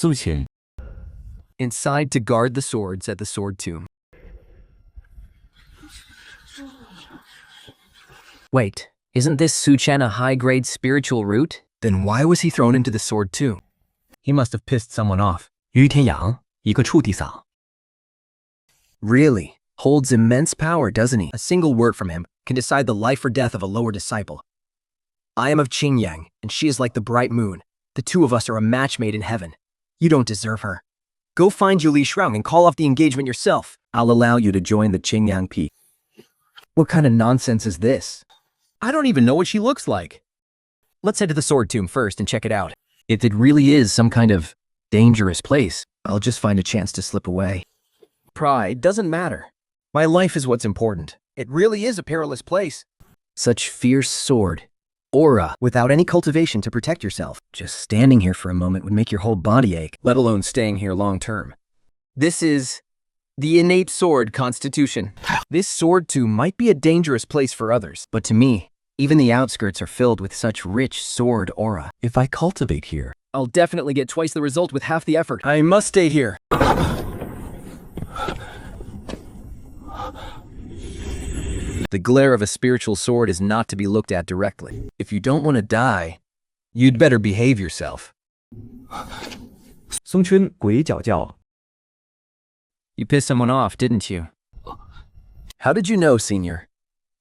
Su Chen. Inside to guard the swords at the sword tomb. Wait, isn't this Su Chen a high-grade spiritual root? Then why was he thrown into the sword tomb? He must have pissed someone off. 于天阳，一个处地嫂。 Really? Holds immense power, doesn't he? A single word from him can decide the life or death of a lower disciple. I am of Qingyang, and she is like the bright moon. The two of us are a match made in heaven. You don't deserve her. Go find Yuli Shrung and call off the engagement yourself. I'll allow you to join the Qingyang Peak. What kind of nonsense is this? I don't even know what she looks like. Let's head to the sword tomb first and check it out. If it really is some kind of dangerous place, I'll just find a chance to slip away. Pride doesn't matter. My life is what's important. It really is a perilous place. Such fierce sword. Aura, without any cultivation to protect yourself. Just standing here for a moment would make your whole body ache, let alone staying here long term. This is the innate sword constitution. This sword tomb might be a dangerous place for others, but to me, even the outskirts are filled with such rich sword aura. If I cultivate here, I'll definitely get twice the result with half the effort. I must stay here. The glare of a spiritual sword is not to be looked at directly. If you don't want to die, you'd better behave yourself. Su Chen 鬼脚叫。 You pissed someone off, didn't you? How did you know, Senior?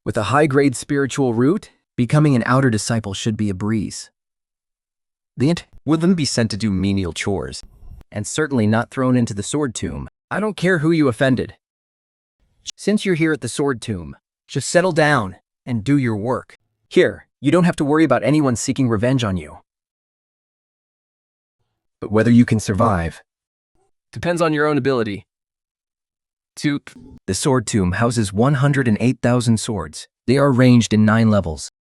With a high-grade spiritual root, becoming an outer disciple should be a breeze. The int wouldn't be sent to do menial chores, and certainly not thrown into the sword tomb. I don't care who you offended. Since you're here at the sword tomb, just settle down and do your work. Here, you don't have to worry about anyone seeking revenge on you. But whether you can survive depends on your own ability. The sword tomb houses 108,000 swords. They are arranged in 9 levels.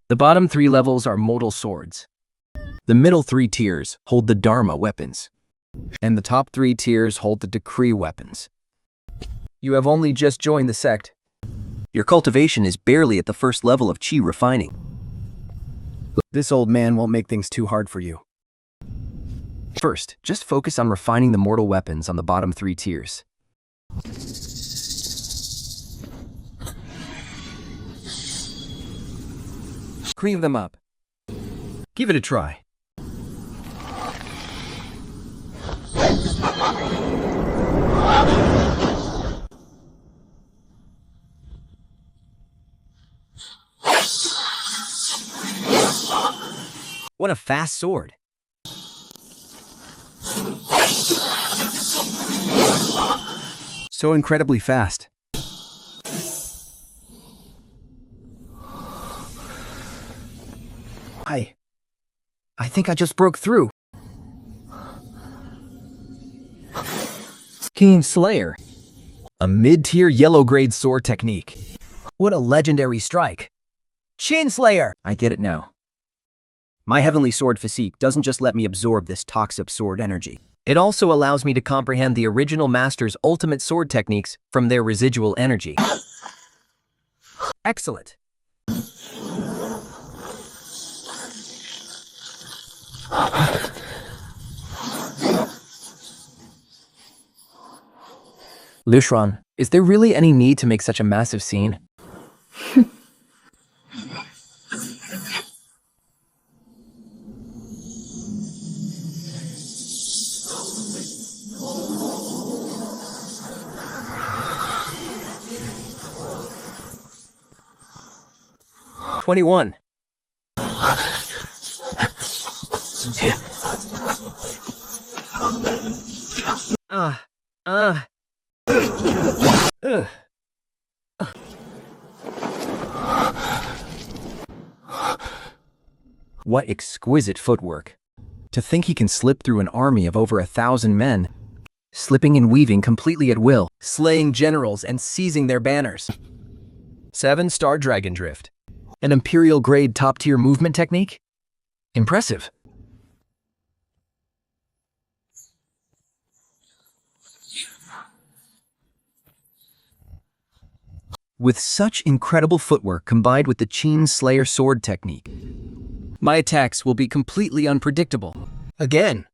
The bottom 3 levels are mortal swords. The middle 3 tiers hold the Dharma weapons. And the top 3 tiers hold the decree weapons. You have only just joined the sect. Your cultivation is barely at the first level of Qi refining. This old man won't make things too hard for you. First, just focus on refining the mortal weapons on the bottom 3 tiers. Clean them up. Give it a try. What a fast sword. So incredibly fast. I think I just broke through. King Slayer. A mid-tier yellow-grade sword technique. What a legendary strike. Chin Slayer! I get it now. My heavenly sword physique doesn't just let me absorb this toxic sword energy. It also allows me to comprehend the original master's ultimate sword techniques from their residual energy. Excellent. Lushran, is there really any need to make such a massive scene? "21. What exquisite footwork. To think he can slip through an army of over 1,000 men, slipping and weaving completely at will, slaying generals and seizing their banners. 7-star dragon drift. An imperial grade top-tier movement technique? Impressive. With such incredible footwork combined with the Qin Slayer sword technique, my attacks will be completely unpredictable. Again,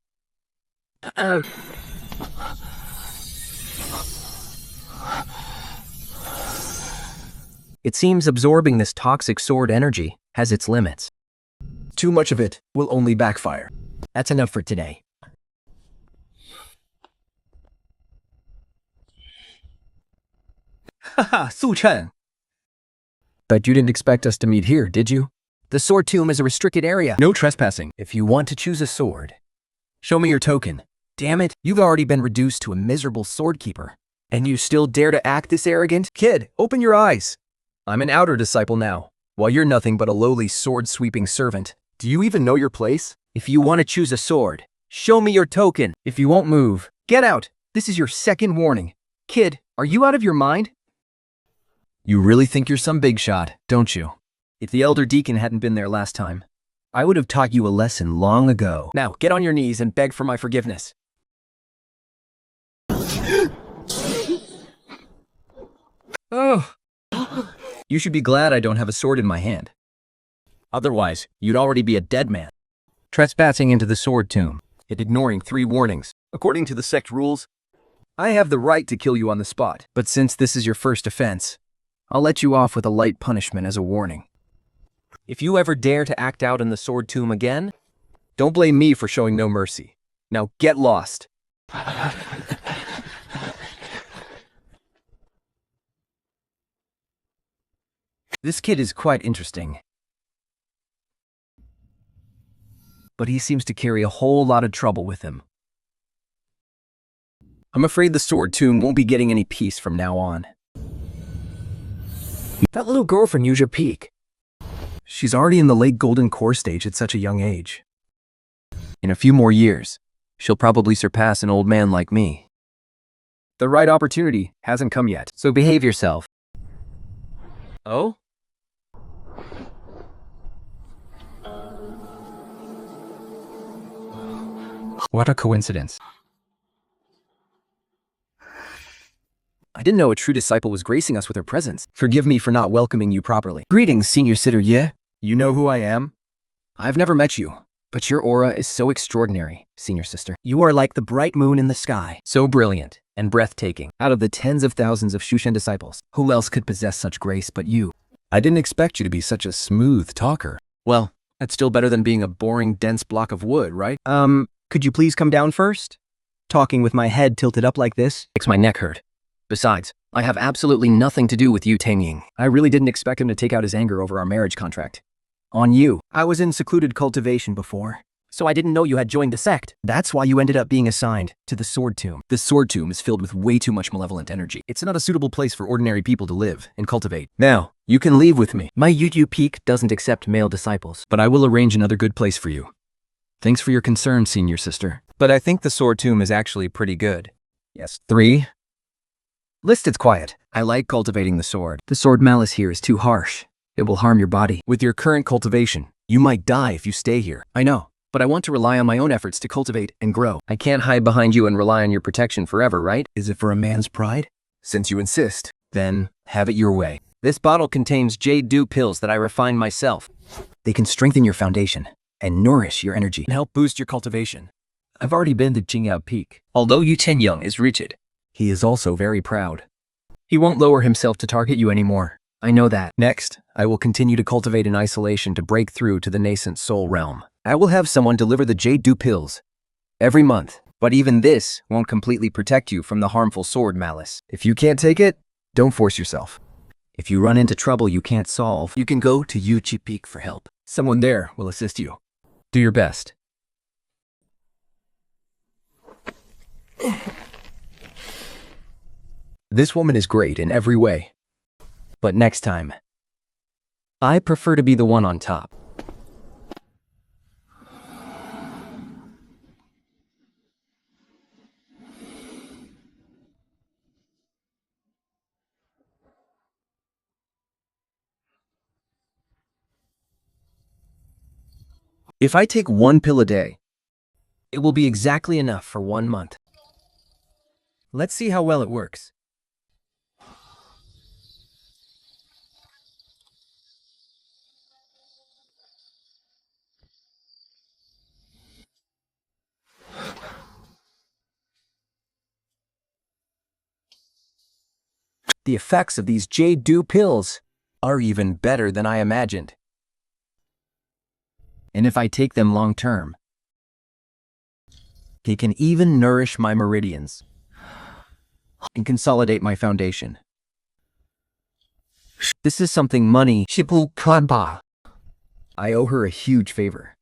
It seems absorbing this toxic sword energy has its limits. Too much of it will only backfire. That's enough for today. Haha, Su Chen. But you didn't expect us to meet here, did you? The sword tomb is a restricted area. No trespassing. If you want to choose a sword, show me your token. Damn it, you've already been reduced to a miserable sword keeper. And you still dare to act this arrogant? Kid, open your eyes. I'm an outer disciple now, while you're nothing but a lowly sword-sweeping servant. Do you even know your place? If you want to choose a sword, show me your token. If you won't move, get out. This is your second warning. Kid, are you out of your mind? You really think you're some big shot, don't you? If the elder deacon hadn't been there last time, I would have taught you a lesson long ago. Now, get on your knees and beg for my forgiveness. Oh. You should be glad I don't have a sword in my hand. Otherwise, you'd already be a dead man. Trespassing into the sword tomb and ignoring 3 warnings. According to the sect rules, I have the right to kill you on the spot. But since this is your first offense, I'll let you off with a light punishment as a warning. If you ever dare to act out in the sword tomb again, don't blame me for showing no mercy. Now get lost. This kid is quite interesting. But he seems to carry a whole lot of trouble with him. I'm afraid the sword tomb won't be getting any peace from now on. That little girl from Yuja Peak. She's already in the late golden core stage at such a young age. In a few more years, she'll probably surpass an old man like me. The right opportunity hasn't come yet, so behave yourself. Oh? What a coincidence. I didn't know a true disciple was gracing us with her presence. Forgive me for not welcoming you properly. Greetings, Senior Sitter Ye. You know who I am? I've never met you, but your aura is so extraordinary, Senior Sister. You are like the bright moon in the sky. So brilliant and breathtaking. Out of the tens of thousands of Su Chen disciples, who else could possess such grace but you? I didn't expect you to be such a smooth talker. Well, that's still better than being a boring, dense block of wood, right? Could you please come down first? Talking with my head tilted up like this makes my neck hurt. Besides, I have absolutely nothing to do with you, Tang Ying. I really didn't expect him to take out his anger over our marriage contract. On you. I was in secluded cultivation before, so I didn't know you had joined the sect. That's why you ended up being assigned to the sword tomb. The sword tomb is filled with way too much malevolent energy. It's not a suitable place for ordinary people to live and cultivate. Now, you can leave with me. My Yu Peak doesn't accept male disciples, but I will arrange another good place for you. Thanks for your concern, Senior Sister. But I think the sword tomb is actually pretty good. Yes. 3. Listed's quiet. I like cultivating the sword. The sword malice here is too harsh. It will harm your body. With your current cultivation, you might die if you stay here. I know, but I want to rely on my own efforts to cultivate and grow. I can't hide behind you and rely on your protection forever, right? Is it for a man's pride? Since you insist, then have it your way. This bottle contains Jade Dew pills that I refined myself. They can strengthen your foundation and nourish your energy and help boost your cultivation. I've already been to Jingyao Peak. Although Yu Tenyoung is rigid, he is also very proud. He won't lower himself to target you anymore. I know that. Next, I will continue to cultivate in isolation to break through to the nascent soul realm. I will have someone deliver the Jade Dew pills every month, but even this won't completely protect you from the harmful sword malice. If you can't take it, don't force yourself. If you run into trouble you can't solve, you can go to Yuchi Peak for help. Someone there will assist you. Do your best. This woman is great in every way. But next time, I prefer to be the one on top. If I take 1 pill a day, it will be exactly enough for 1 month. Let's see how well it works. The effects of these jade dew pills are even better than I imagined. And if I take them long term, they can even nourish my meridians and consolidate my foundation. This is something money. I owe her a huge favor.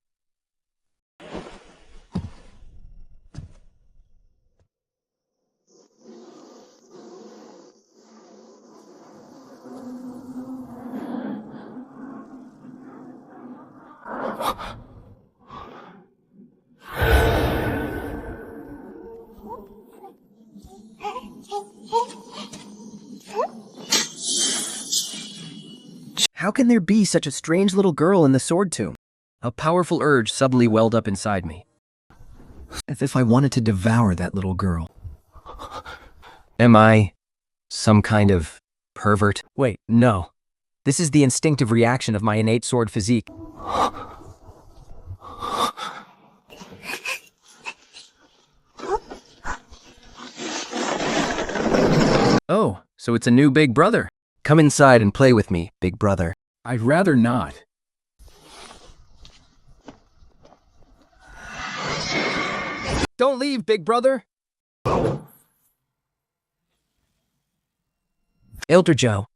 How can there be such a strange little girl in the sword tomb? A powerful urge suddenly welled up inside me, as if I wanted to devour that little girl. Am I some kind of pervert? Wait, no. This is the instinctive reaction of my innate sword physique. Oh, so it's a new big brother. Come inside and play with me, big brother. I'd rather not. Don't leave, big brother. Elder Joe,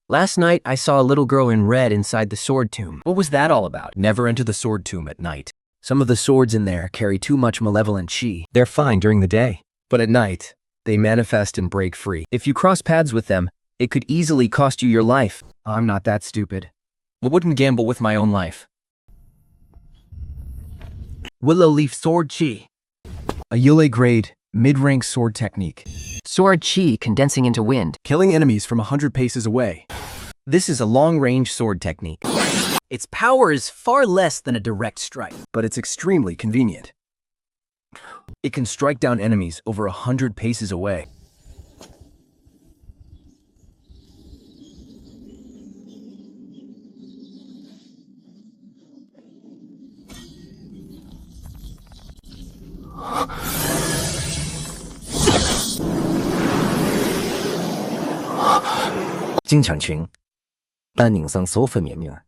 last night I saw a little girl in red inside the sword tomb. What was that all about? Never enter the sword tomb at night. Some of the swords in there carry too much malevolent chi. They're fine during the day, but at night, they manifest and break free. If you cross paths with them, it could easily cost you your life. I'm not that stupid. I wouldn't gamble with my own life. Willow Leaf Sword Chi. A Yule grade, mid-rank sword technique. Sword chi condensing into wind. Killing enemies from 100 paces away. This is a long-range sword technique. Its power is far less than a direct strike, but it's extremely convenient. It can strike down enemies over 100 paces away. Jing Chang Qing. 丹宁桑所分绵绵。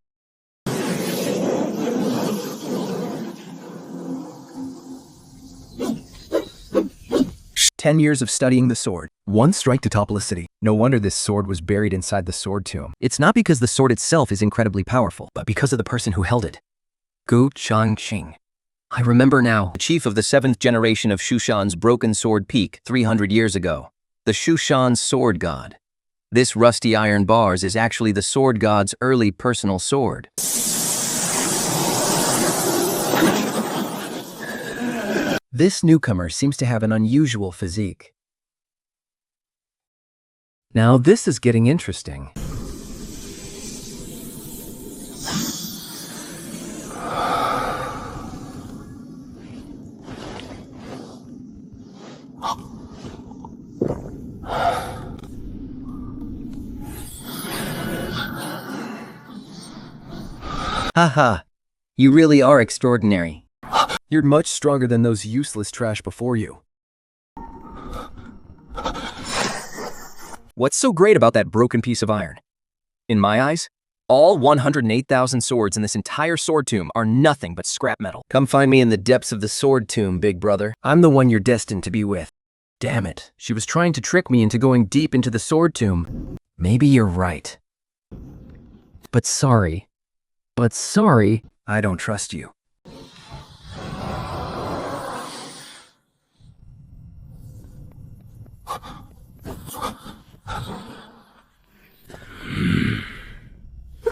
10 years of studying the sword. One strike to topple a city. No wonder this sword was buried inside the sword tomb. It's not because the sword itself is incredibly powerful, but because of the person who held it. Gu Changqing. I remember now. The chief of the 7th generation of Shushan's broken sword peak 300 years ago. The Shushan sword god. This rusty iron bars is actually the sword god's early personal sword. This newcomer seems to have an unusual physique. Now this is getting interesting. Haha, you really are extraordinary. You're much stronger than those useless trash before you. What's so great about that broken piece of iron? In my eyes, all 108,000 swords in this entire sword tomb are nothing but scrap metal. Come find me in the depths of the sword tomb, big brother. I'm the one you're destined to be with. Damn it, she was trying to trick me into going deep into the sword tomb. Maybe you're right. But sorry, I don't trust you.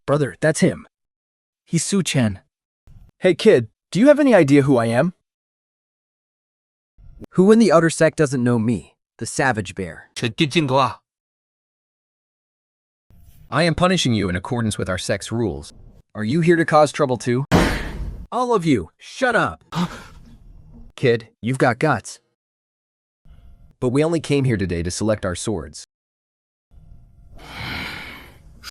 Brother, that's him. He's Su Chen. Hey kid, do you have any idea who I am? Who in the outer sect doesn't know me, the Savage Bear? I am punishing you in accordance with our sect's rules. Are you here to cause trouble too? All of you, shut up! Kid, you've got guts. But we only came here today to select our swords.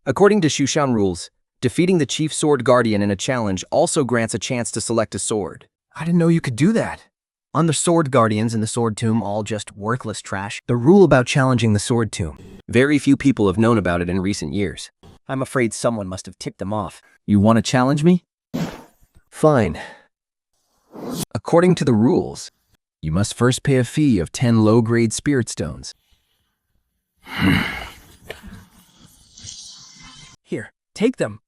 According to Shushan rules, defeating the Chief Sword Guardian in a challenge also grants a chance to select a sword. I didn't know you could do that. On the sword guardians in the sword tomb, all just worthless trash. The rule about challenging the sword tomb. Very few people have known about it in recent years. I'm afraid someone must have tipped them off. You want to challenge me? Fine. According to the rules, you must first pay a fee of 10 low-grade spirit stones. Here, take them.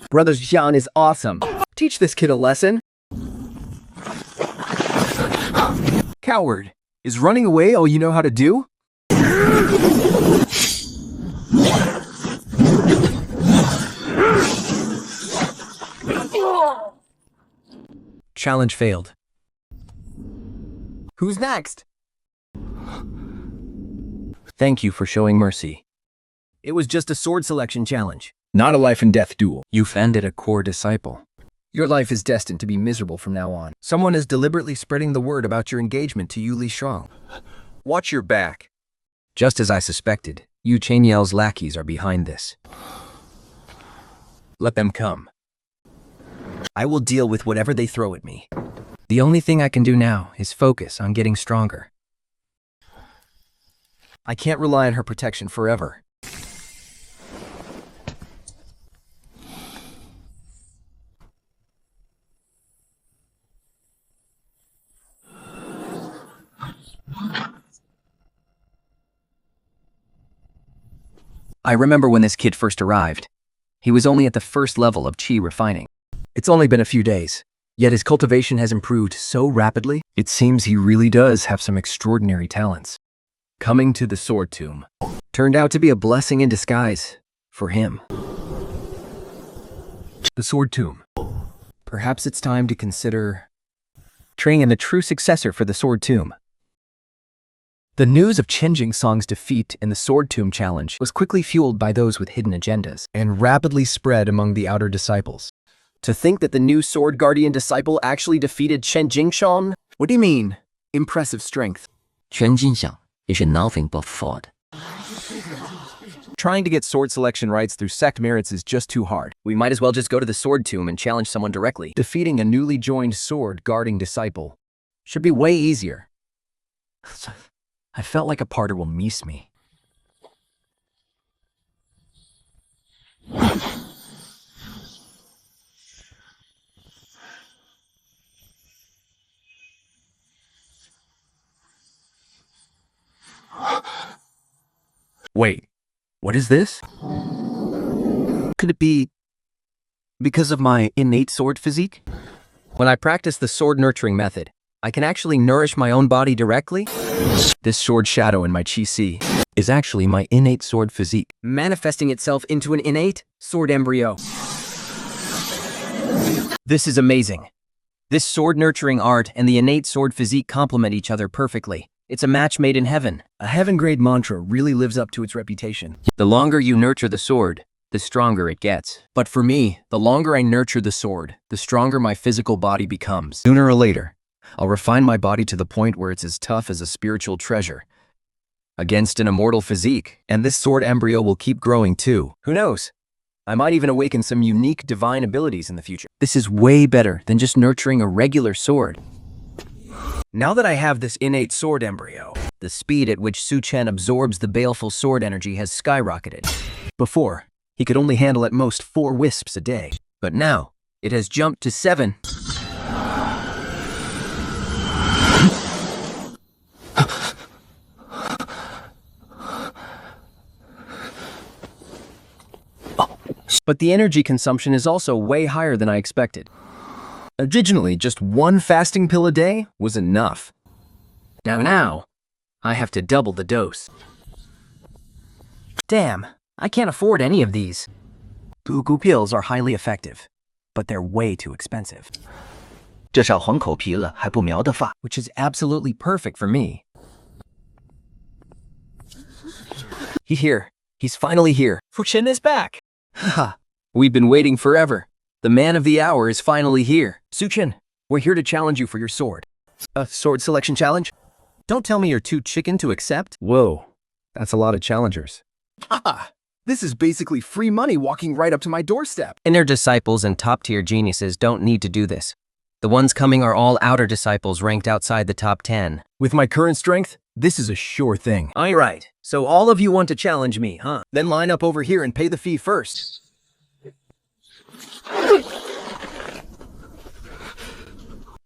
Brother Xian is awesome. Teach this kid a lesson. Coward, is running away all you know how to do? Challenge failed. Who's next? Thank you for showing mercy. It was just a sword selection challenge, not a life and death duel. You've ended a core disciple. Your life is destined to be miserable from now on. Someone is deliberately spreading the word about your engagement to Yu Li Shuang. Watch your back. Just as I suspected, Yu Chen lackeys are behind this. Let them come. I will deal with whatever they throw at me. The only thing I can do now is focus on getting stronger. I can't rely on her protection forever. I remember when this kid first arrived. He was only at the first level of chi refining. It's only been a few days, yet his cultivation has improved so rapidly. It seems he really does have some extraordinary talents. Coming to the sword tomb turned out to be a blessing in disguise for him. The sword tomb. Perhaps it's time to consider training a true successor for the sword tomb. The news of Chen Jingsong's defeat in the Sword Tomb Challenge was quickly fueled by those with hidden agendas and rapidly spread among the outer disciples. To think that the new Sword Guardian disciple actually defeated Chen Jingsong? What do you mean? Impressive strength. Chen Jinxiang is nothing but fraud. Trying to get sword selection rights through sect merits is just too hard. We might as well just go to the Sword Tomb and challenge someone directly. Defeating a newly joined sword guarding disciple should be way easier. I felt like a parter will miss me. Wait, what is this? Could it be because of my innate sword physique? When I practice the sword nurturing method, I can actually nourish my own body directly? This sword shadow in my chi-si is actually my innate sword physique, manifesting itself into an innate sword embryo. This is amazing. This sword nurturing art and the innate sword physique complement each other perfectly. It's a match made in heaven. A heaven-grade mantra really lives up to its reputation. The longer you nurture the sword, the stronger it gets. But for me, the longer I nurture the sword, the stronger my physical body becomes. Sooner or later, I'll refine my body to the point where it's as tough as a spiritual treasure against an immortal physique, and this sword embryo will keep growing too. Who knows? I might even awaken some unique divine abilities in the future. This is way better than just nurturing a regular sword. Now that I have this innate sword embryo, the speed at which Su Chen absorbs the baleful sword energy has skyrocketed. Before, he could only handle at most 4 wisps a day, but now it has jumped to 7. But the energy consumption is also way higher than I expected. Originally, just 1 fasting pill a day was enough. Now, I have to double the dose. Damn, I can't afford any of these. Goo pills are highly effective, but they're way too expensive. 这少黄口皮了还不苗的发。 Which is absolutely perfect for me. He's finally here. Fu Chen is back. Haha, we've been waiting forever. The man of the hour is finally here. Su Chen, we're here to challenge you for your sword. A sword selection challenge? Don't tell me you're too chicken to accept. Whoa, that's a lot of challengers. Haha, This is basically free money walking right up to my doorstep. Inner disciples and top-tier geniuses don't need to do this. The ones coming are all outer disciples ranked outside the top 10. With my current strength, this is a sure thing. All right, so all of you want to challenge me, huh? Then line up over here and pay the fee first.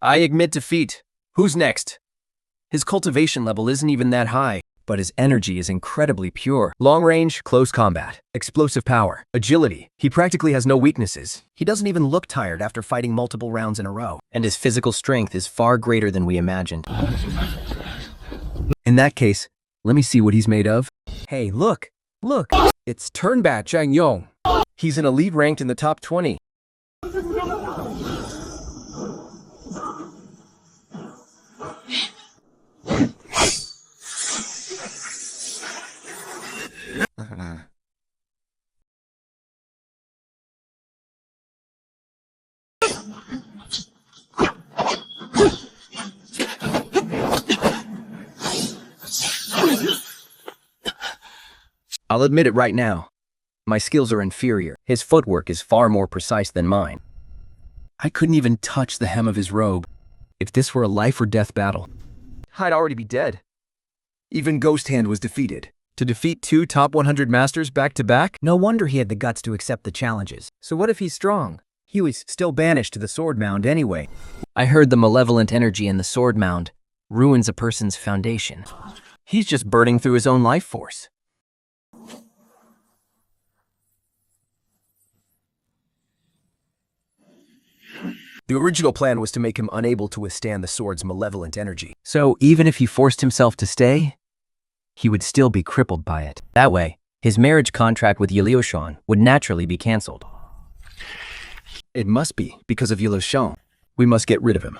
I admit defeat. Who's next? His cultivation level isn't even that high, but his energy is incredibly pure. Long range, close combat, explosive power, agility. He practically has no weaknesses. He doesn't even look tired after fighting multiple rounds in a row. And his physical strength is far greater than we imagined. In that case, let me see what he's made of. Hey, look! It's Turnbat Zhang Yong. He's an elite ranked in the top 20. I'll admit it right now. My skills are inferior. His footwork is far more precise than mine. I couldn't even touch the hem of his robe. If this were a life or death battle, I'd already be dead. Even Ghost Hand was defeated. To defeat 2 top 100 masters back to back? No wonder he had the guts to accept the challenges. So what if he's strong? He was still banished to the sword mound anyway. I heard the malevolent energy in the sword mound ruins a person's foundation. He's just burning through his own life force. The original plan was to make him unable to withstand the sword's malevolent energy. So even if he forced himself to stay, he would still be crippled by it. That way, his marriage contract with Yiliushan would naturally be cancelled. It must be because of Yiliushan. We must get rid of him.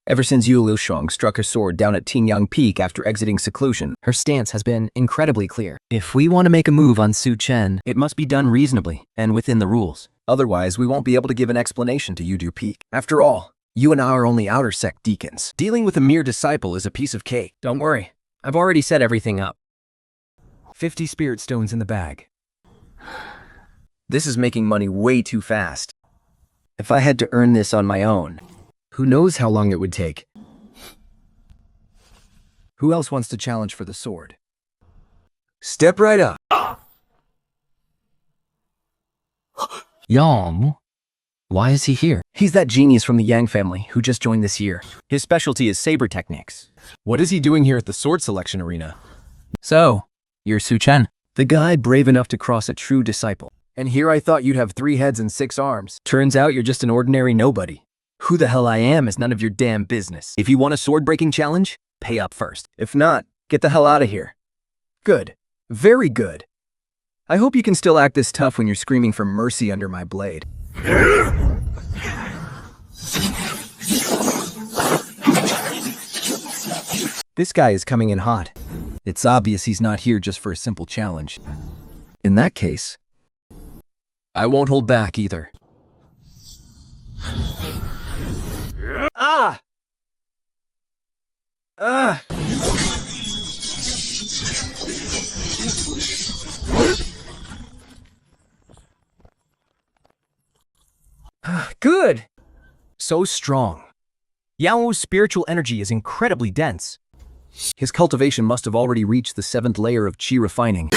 Ever since Yiliushan struck her sword down at Tingyang Peak after exiting seclusion, Her stance has been incredibly clear. If we want to make a move on Su Chen, it must be done reasonably and within the rules. otherwise we won't be able to give an explanation to Yudu Peak. After all, you and I are only outer sect deacons. Dealing with a mere disciple is a piece of cake. Don't worry, I've already set everything up. 50 spirit stones in the bag. This is making money way too fast. If I had to earn this on my own, who knows how long it would take. Who else wants to challenge for the sword? Step right up. Yang? Why is he here? He's that genius from the Yang family who just joined this year. His specialty is saber techniques. What is he doing here at the sword selection arena? So, you're Su Chen. The guy brave enough to cross a true disciple. And here I thought you'd have 3 heads and 6 arms. Turns out you're just an ordinary nobody. Who the hell I am is none of your damn business. If you want a sword-breaking challenge, pay up first. If not, get the hell out of here. Good. Very good. I hope you can still act this tough when you're screaming for mercy under my blade. This guy is coming in hot. It's obvious he's not here just for a simple challenge. In that case, I won't hold back either. Ah! Ah! Good! So strong. Yao's spiritual energy is incredibly dense. His cultivation must have already reached the 7th layer of qi refining.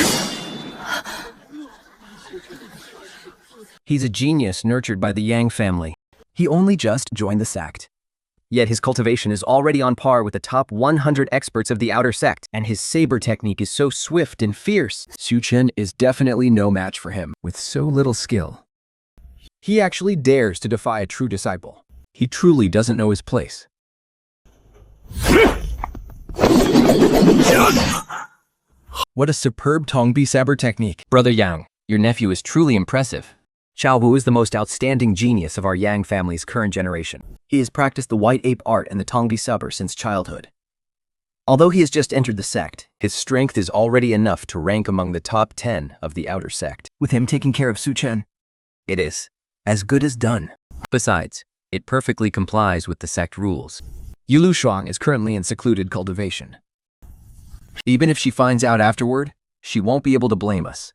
He's a genius nurtured by the Yang family. He only just joined the sect. Yet his cultivation is already on par with the top 100 experts of the outer sect, and his saber technique is so swift and fierce. Su Chen is definitely no match for him, with so little skill. He actually dares to defy a true disciple. He truly doesn't know his place. What a superb Tongbi saber technique. Brother Yang, your nephew is truly impressive. Xiao Wu is the most outstanding genius of our Yang family's current generation. He has practiced the white ape art and the Tongbi saber since childhood. Although he has just entered the sect, his strength is already enough to rank among the top 10 of the outer sect. With him taking care of Su Chen, it is as good as done. Besides, it perfectly complies with the sect rules. Yulu Shuang is currently in secluded cultivation. Even if she finds out afterward, she won't be able to blame us.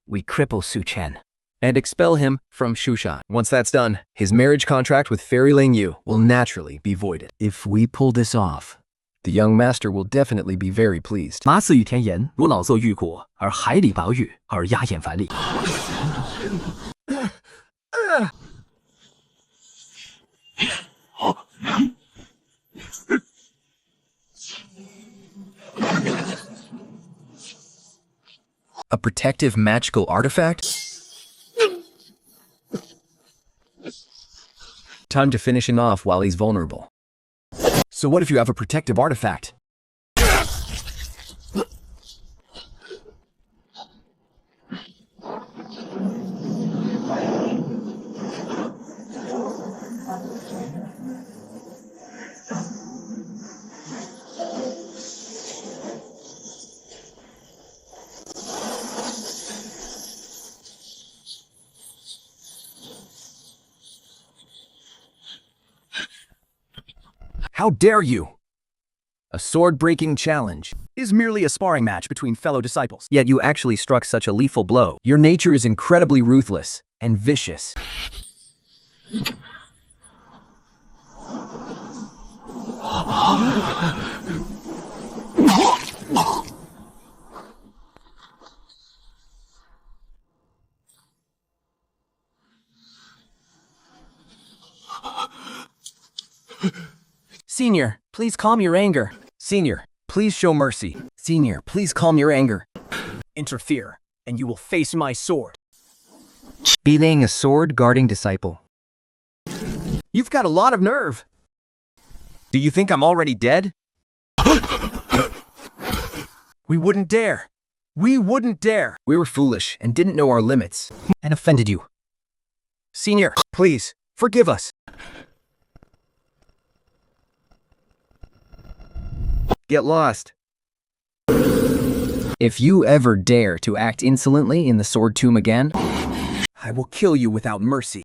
we cripple Su Chen and expel him from Shushan. Once that's done, his marriage contract with Fairy Ling Yu will naturally be voided. If we pull this off, the young master will definitely be very pleased. 马死于田岩，如老作玉椁，而海里宝玉，而鸦眼繁丽。A protective magical artifact? Time to finish him off while he's vulnerable. So what if you have a protective artifact? How dare you! A sword-breaking challenge Is merely a sparring match between fellow disciples. yet you actually struck such a lethal blow. Your nature is incredibly ruthless and vicious. Senior, please calm your anger. Senior, please show mercy. Senior, please calm your anger. Interfere, and you will face my sword. Being a sword-guarding disciple. You've got a lot of nerve. Do you think I'm already dead? We wouldn't dare. We wouldn't dare. We were foolish and didn't know our limits. And offended you. Senior, please, forgive us. Get lost. If you ever dare to act insolently in the sword tomb again, I will kill you without mercy.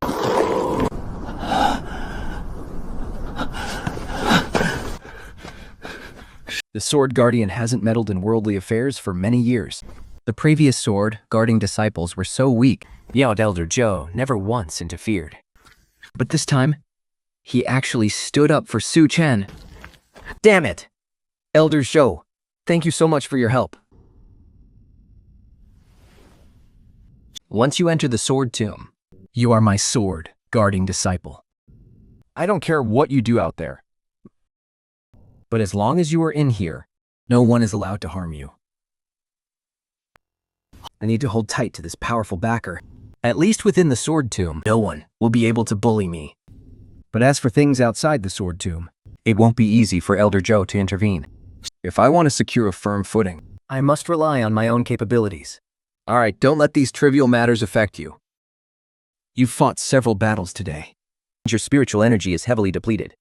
The sword guardian hasn't meddled in worldly affairs for many years. The previous sword guarding disciples were so weak, Yao Elder Zhou never once interfered. But this time, he actually stood up for Su Chen. Damn it! Elder Zhou, thank you so much for your help. Once you enter the sword tomb, you are my sword guarding disciple. I don't care what you do out there. But as long as you are in here, no one is allowed to harm you. I need to hold tight to this powerful backer. At least within the sword tomb, no one will be able to bully me. But as for things outside the sword tomb, it won't be easy for Elder Zhou to intervene. If I want to secure a firm footing, I must rely on my own capabilities. Alright, don't let these trivial matters affect you. You've fought several battles today. Your spiritual energy is heavily depleted.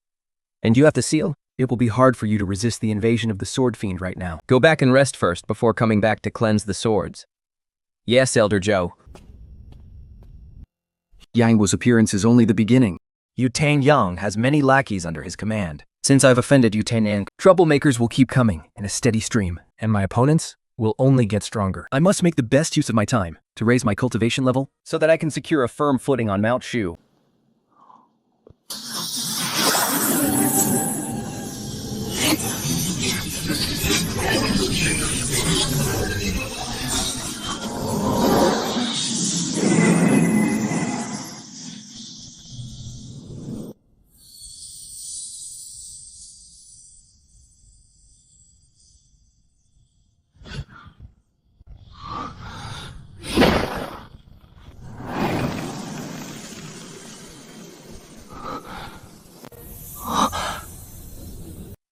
And you have the seal? It will be hard for you to resist the invasion of the sword fiend right now. Go back and rest first before coming back to cleanse the swords. Yes, Elder Zhou. Yang Wu's appearance is only the beginning. Yu Tang Yang has many lackeys under his command. Since I've offended Yu Tang Yang, troublemakers will keep coming in a steady stream, and my opponents will only get stronger. I must make the best use of my time to raise my cultivation level so that I can secure a firm footing on Mount Shu.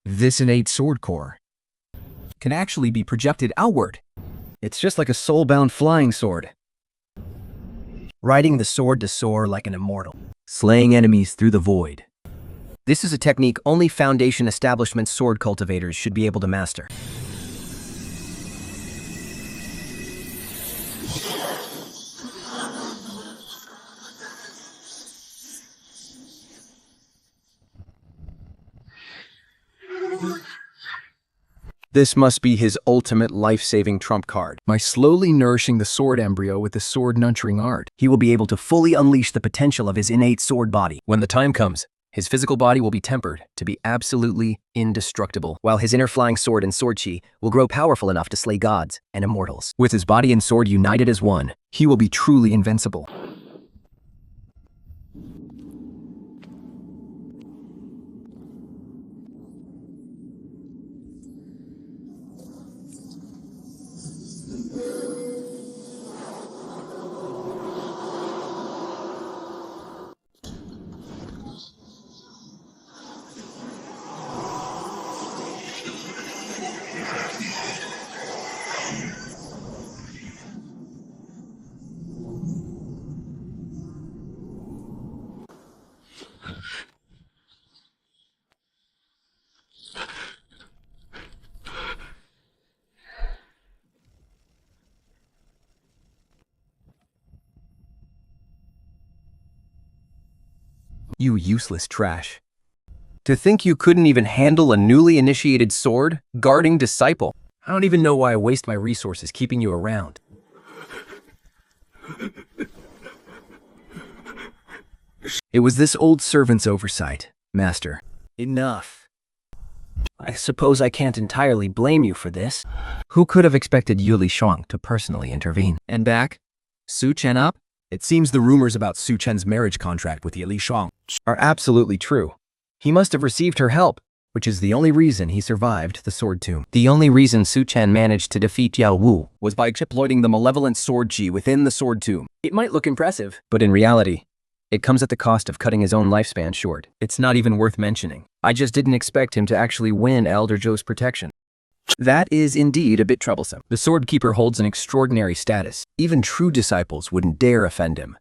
This innate sword core can actually be projected outward. It's just like a soul-bound flying sword. Riding the sword to soar like an immortal. Slaying enemies through the void. This is a technique only Foundation Establishment sword cultivators should be able to master. This must be his ultimate life-saving trump card. By slowly nourishing the sword embryo with the sword nurturing art, He will be able to fully unleash the potential of his innate sword body. when the time comes, his physical body will be tempered to be absolutely indestructible, While his inner flying sword and sword chi will grow powerful enough to slay gods and immortals. with his body and sword united as one. He will be truly invincible. You useless trash. To think you couldn't even handle a newly initiated sword guarding disciple. I don't even know why I waste my resources keeping you around. It was this old servant's oversight, Master. Enough. I suppose I can't entirely blame you for this. Who could have expected Yuli Shuang to personally intervene? And back? Su Chen up? It seems the rumors about Su Chen's marriage contract with Yuli Shuang are absolutely true. He must have received her help, which is the only reason he survived the sword tomb. The only reason Su Chen managed to defeat Yao Wu. Was by exploiting the malevolent sword chi within the sword tomb. It might look impressive. But in reality, it comes at the cost of cutting his own lifespan short. It's not even worth mentioning. I just didn't expect him to actually win Elder Zhou's protection. That is indeed a bit troublesome. The Sword Keeper holds an extraordinary status. Even true disciples wouldn't dare offend him.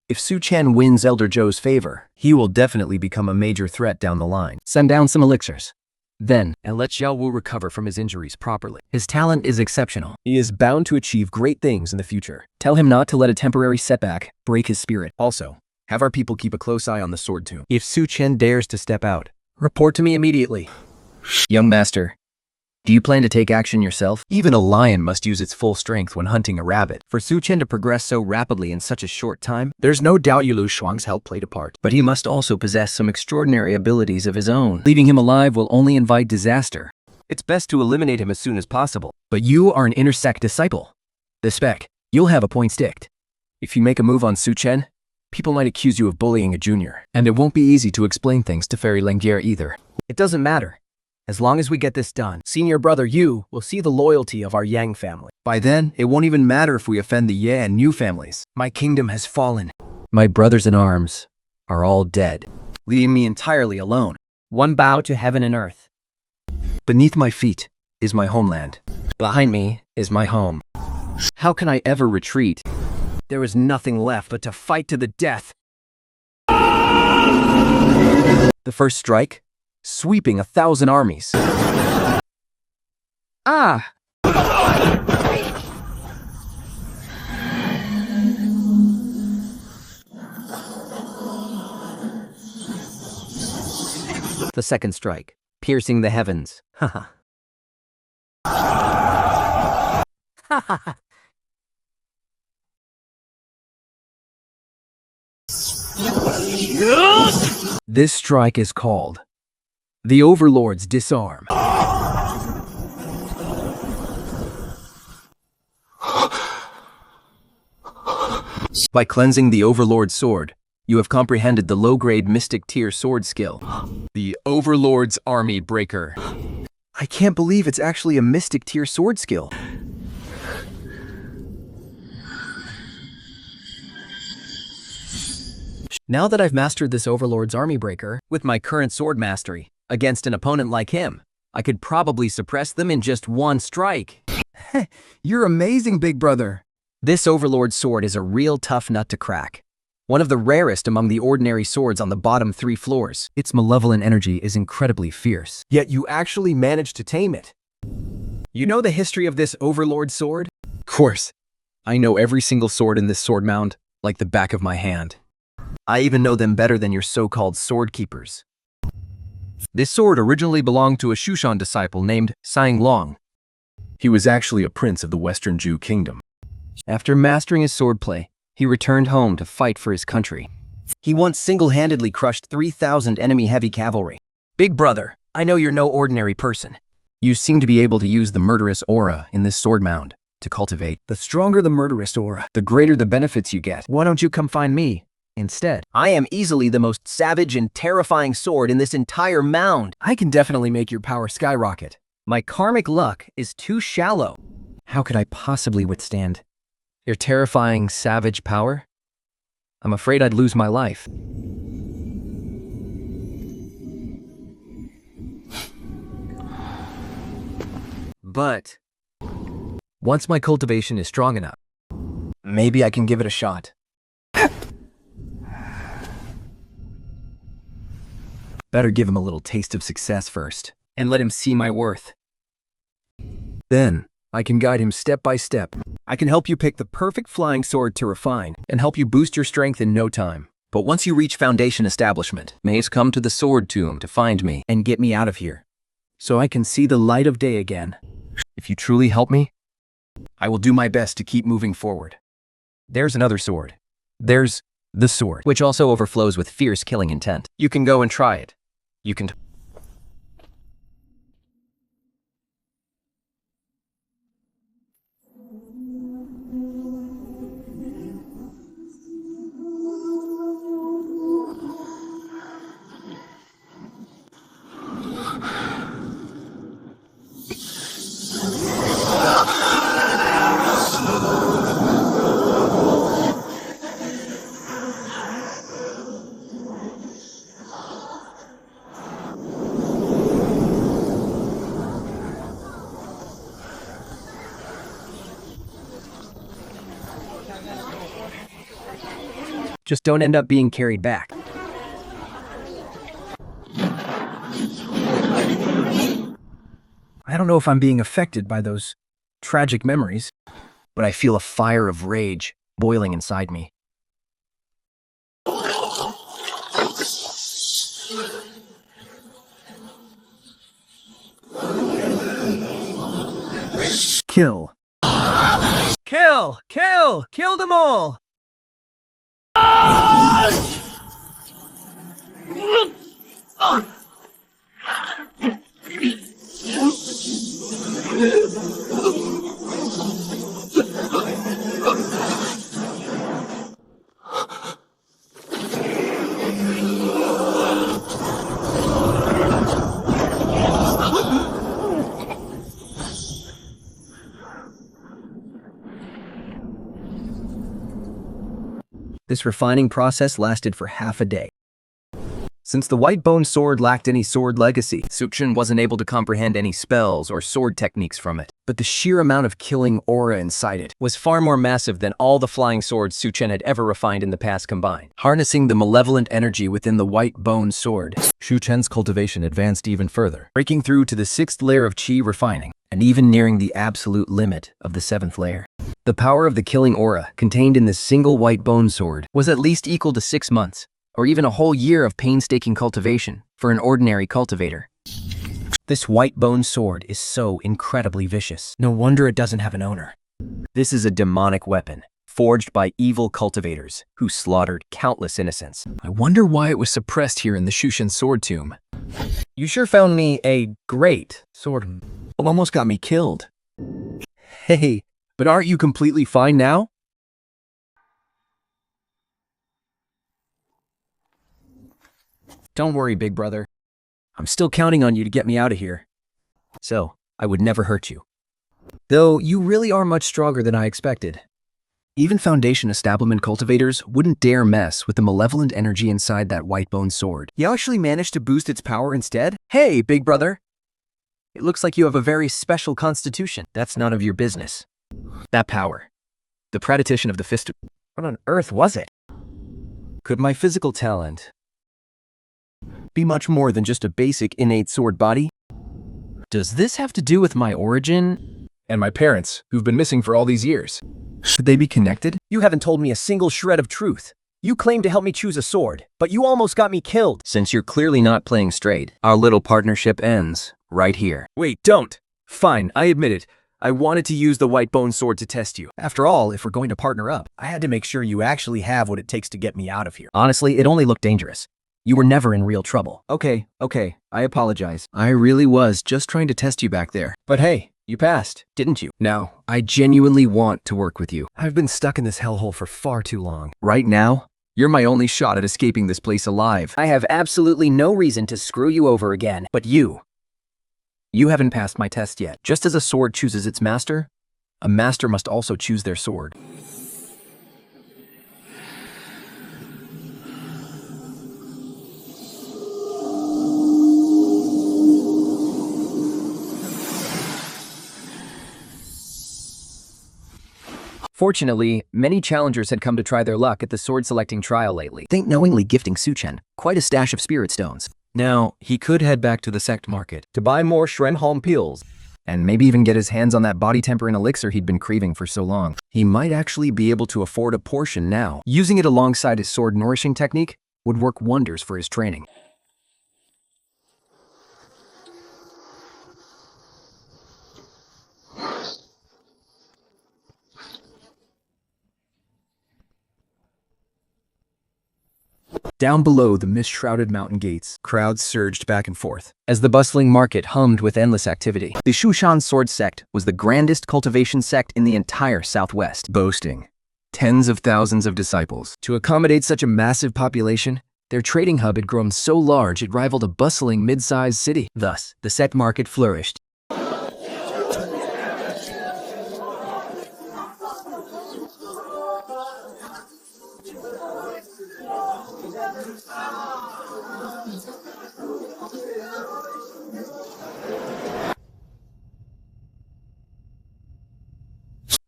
If Su Chen wins Elder Zhou's favor, he will definitely become a major threat down the line. Send down some elixirs. Then, And let Xiao Wu recover from his injuries properly. his talent is exceptional. He is bound to achieve great things in the future. Tell him not to let a temporary setback break his spirit. Also, have our people keep a close eye on the sword tomb. If Su Chen dares to step out, report to me immediately. Young master, do you plan to take action yourself? Even a lion must use its full strength when hunting a rabbit. For Su Chen to progress so rapidly in such a short time, there's no doubt Yulu Shuang's help played a part. But he must also possess some extraordinary abilities of his own. Leaving him alive will only invite disaster. It's best to eliminate him as soon as possible. But you are an inner sect disciple. The spec, you'll have a point sticked. If you make a move on Su Chen, people might accuse you of bullying a junior. And it won't be easy to explain things to Fairy Lengier either. It doesn't matter. As long as we get this done, senior brother Yu will see the loyalty of our Yang family. By then, it won't even matter if we offend the Ye and Yu families. My kingdom has fallen. My brothers in arms are all dead. Leaving me entirely alone. One bow to heaven and earth. Beneath my feet is my homeland. Behind me is my home. How can I ever retreat? There is nothing left but to fight to the death. The first strike, sweeping 1,000 armies. Ah! The second strike, piercing the heavens. Haha. This strike is called the Overlord's Disarm. By cleansing the Overlord's sword, you have comprehended the low-grade Mystic Tier sword skill. The Overlord's Army Breaker. I can't believe it's actually a Mystic Tier sword skill. Now that I've mastered this Overlord's Army Breaker, with my current sword mastery, against an opponent like him, I could probably suppress them in just one strike. You're amazing, big brother. This Overlord's sword is a real tough nut to crack. One of the rarest among the ordinary swords on the bottom 3 floors. Its malevolent energy is incredibly fierce. Yet you actually managed to tame it. You know the history of this Overlord sword? Of course. I know every single sword in this sword mound like the back of my hand. I even know them better than your so-called sword keepers. This sword originally belonged to a Su Chen disciple named Sang Long. He was actually a prince of the Western Jew kingdom. After mastering his swordplay, he returned home to fight for his country. He once single-handedly crushed 3,000 enemy heavy cavalry. Big brother, I know you're no ordinary person. You seem to be able to use the murderous aura in this sword mound to cultivate. The stronger the murderous aura, The greater the benefits you get. why don't you come find me instead? I am easily the most savage and terrifying sword in this entire mound. I can definitely make your power skyrocket. My karmic luck is too shallow. How could I possibly withstand your terrifying, savage power? I'm afraid I'd lose my life. But once my cultivation is strong enough, maybe I can give it a shot. Better give him a little taste of success first, and let him see my worth. Then, I can guide him step by step. I can help you pick the perfect flying sword to refine, and help you boost your strength in no time. But once you reach Foundation Establishment, Maze come to the Sword Tomb to find me and get me out of here, so I can see the light of day again. If you truly help me, I will do my best to keep moving forward. There's another sword. There's the sword, which also overflows with fierce killing intent. You can go and try it. You can... Just don't end up being carried back. I don't know if I'm being affected by those tragic memories, But I feel a fire of rage boiling inside me. kill. Kill! Kill! Kill them all! This refining process lasted for half a day. Since the white bone sword lacked any sword legacy, Su Chen wasn't able to comprehend any spells or sword techniques from it. But the sheer amount of killing aura inside it was far more massive than all the flying swords Su Chen had ever refined in the past combined. Harnessing the malevolent energy within the white bone sword, Su Chen's cultivation advanced even further. breaking through to the 6th layer of Qi refining, and even nearing the absolute limit of the 7th layer. The power of the killing aura contained in this single white bone sword was at least equal to 6 months, or even a whole year of painstaking cultivation for an ordinary cultivator. This white bone sword is so incredibly vicious. No wonder it doesn't have an owner. This is a demonic weapon, forged by evil cultivators who slaughtered countless innocents. I wonder why it was suppressed here in the Su Chen sword tomb. You sure found me a great sword. Almost got me killed. Hey, but aren't you completely fine now? Don't worry, big brother. I'm still counting on you to get me out of here. So, I would never hurt you. Though, you really are much stronger than I expected. Even Foundation Establishment cultivators wouldn't dare mess with the malevolent energy inside that white bone sword. You actually managed to boost its power instead? Hey, big brother! It looks like you have a very special constitution. That's none of your business. That power. The prediction of the fist. What on earth was it? Could my physical talent be much more than just a basic innate sword body? Does this have to do with my origin? And my parents, who've been missing for all these years. Should they be connected? You haven't told me a single shred of truth. You claimed to help me choose a sword, but you almost got me killed. Since you're clearly not playing straight, our little partnership ends right here. Wait, don't. Fine, I admit it. I wanted to use the white bone sword to test you. After all, if we're going to partner up, I had to make sure you actually have what it takes to get me out of here. Honestly, it only looked dangerous. You were never in real trouble. Okay, I apologize. I really was just trying to test you back there. But hey, you passed, didn't you? Now, I genuinely want to work with you. I've been stuck in this hellhole for far too long. Right now, you're my only shot at escaping this place alive. I have absolutely no reason to screw you over again, but you haven't passed my test yet. Just as a sword chooses its master, a master must also choose their sword. Fortunately, many challengers had come to try their luck at the sword-selecting trial lately. Think knowingly gifting Su Chen quite a stash of spirit stones. Now, he could head back to the sect market To buy more Shenholm pills. And maybe even get his hands on that body tempering elixir he'd been craving for so long. He might actually be able to afford a portion now. Using it alongside his sword nourishing technique would work wonders for his training. Down below the mist-shrouded mountain gates, crowds surged back and forth as the bustling market hummed with endless activity. The Su Chen sword sect was the grandest cultivation sect in the entire Southwest, Boasting tens of thousands of disciples. To accommodate such a massive population, their trading hub had grown so large it rivaled a bustling mid-sized city. Thus, the sect market flourished.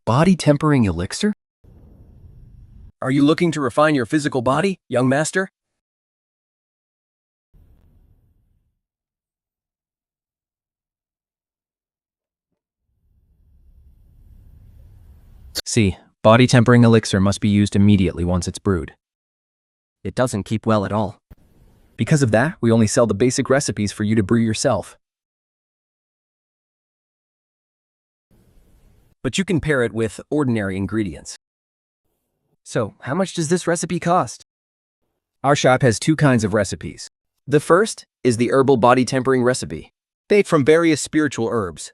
Body tempering elixir? Are you looking to refine your physical body, young master? See, body tempering elixir must be used immediately once it's brewed. it doesn't keep well at all. Because of that, we only sell the basic recipes for you to brew yourself. But you can pair it with ordinary ingredients. So, how much does this recipe cost? Our shop has two kinds of recipes. The first is the herbal body tempering recipe, made from various spiritual herbs.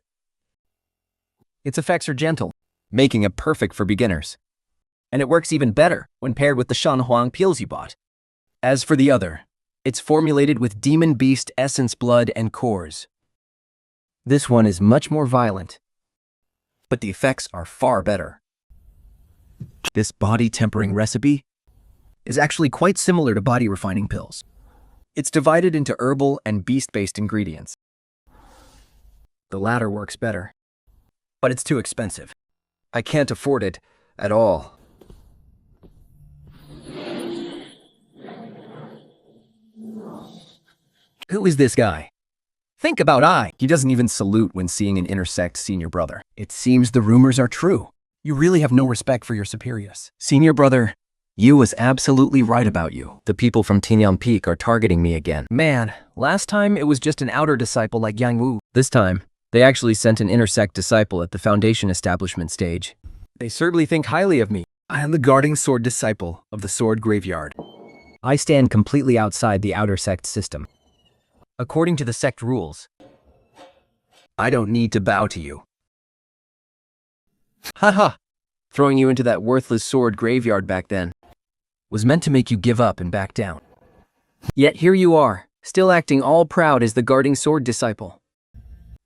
Its effects are gentle, making it perfect for beginners. And it works even better when paired with the Shenhuang pills you bought. As for the other, it's formulated with demon beast essence blood and cores. This one is much more violent, but the effects are far better. This body tempering recipe is actually quite similar to body refining pills. It's divided into herbal and beast-based ingredients. The latter works better, but it's too expensive. I can't afford it at all. Who is this guy? Think about I. He doesn't even salute when seeing an intersect senior brother. It seems the rumors are true. You really have no respect for your superiors. Senior brother, Yu was absolutely right about you. The people from Tinyang Peak are targeting me again. Man, last time it was just an outer disciple like Yang Wu. This time, they actually sent an intersect disciple at the Foundation establishment stage. They certainly think highly of me. I am the guarding sword disciple of the sword graveyard. I stand completely outside the outer sect system. According to the sect rules, I don't need to bow to you. haha, throwing you into that worthless sword graveyard back then was meant to make you give up and back down. Yet here you are, still acting all proud as the guarding sword disciple.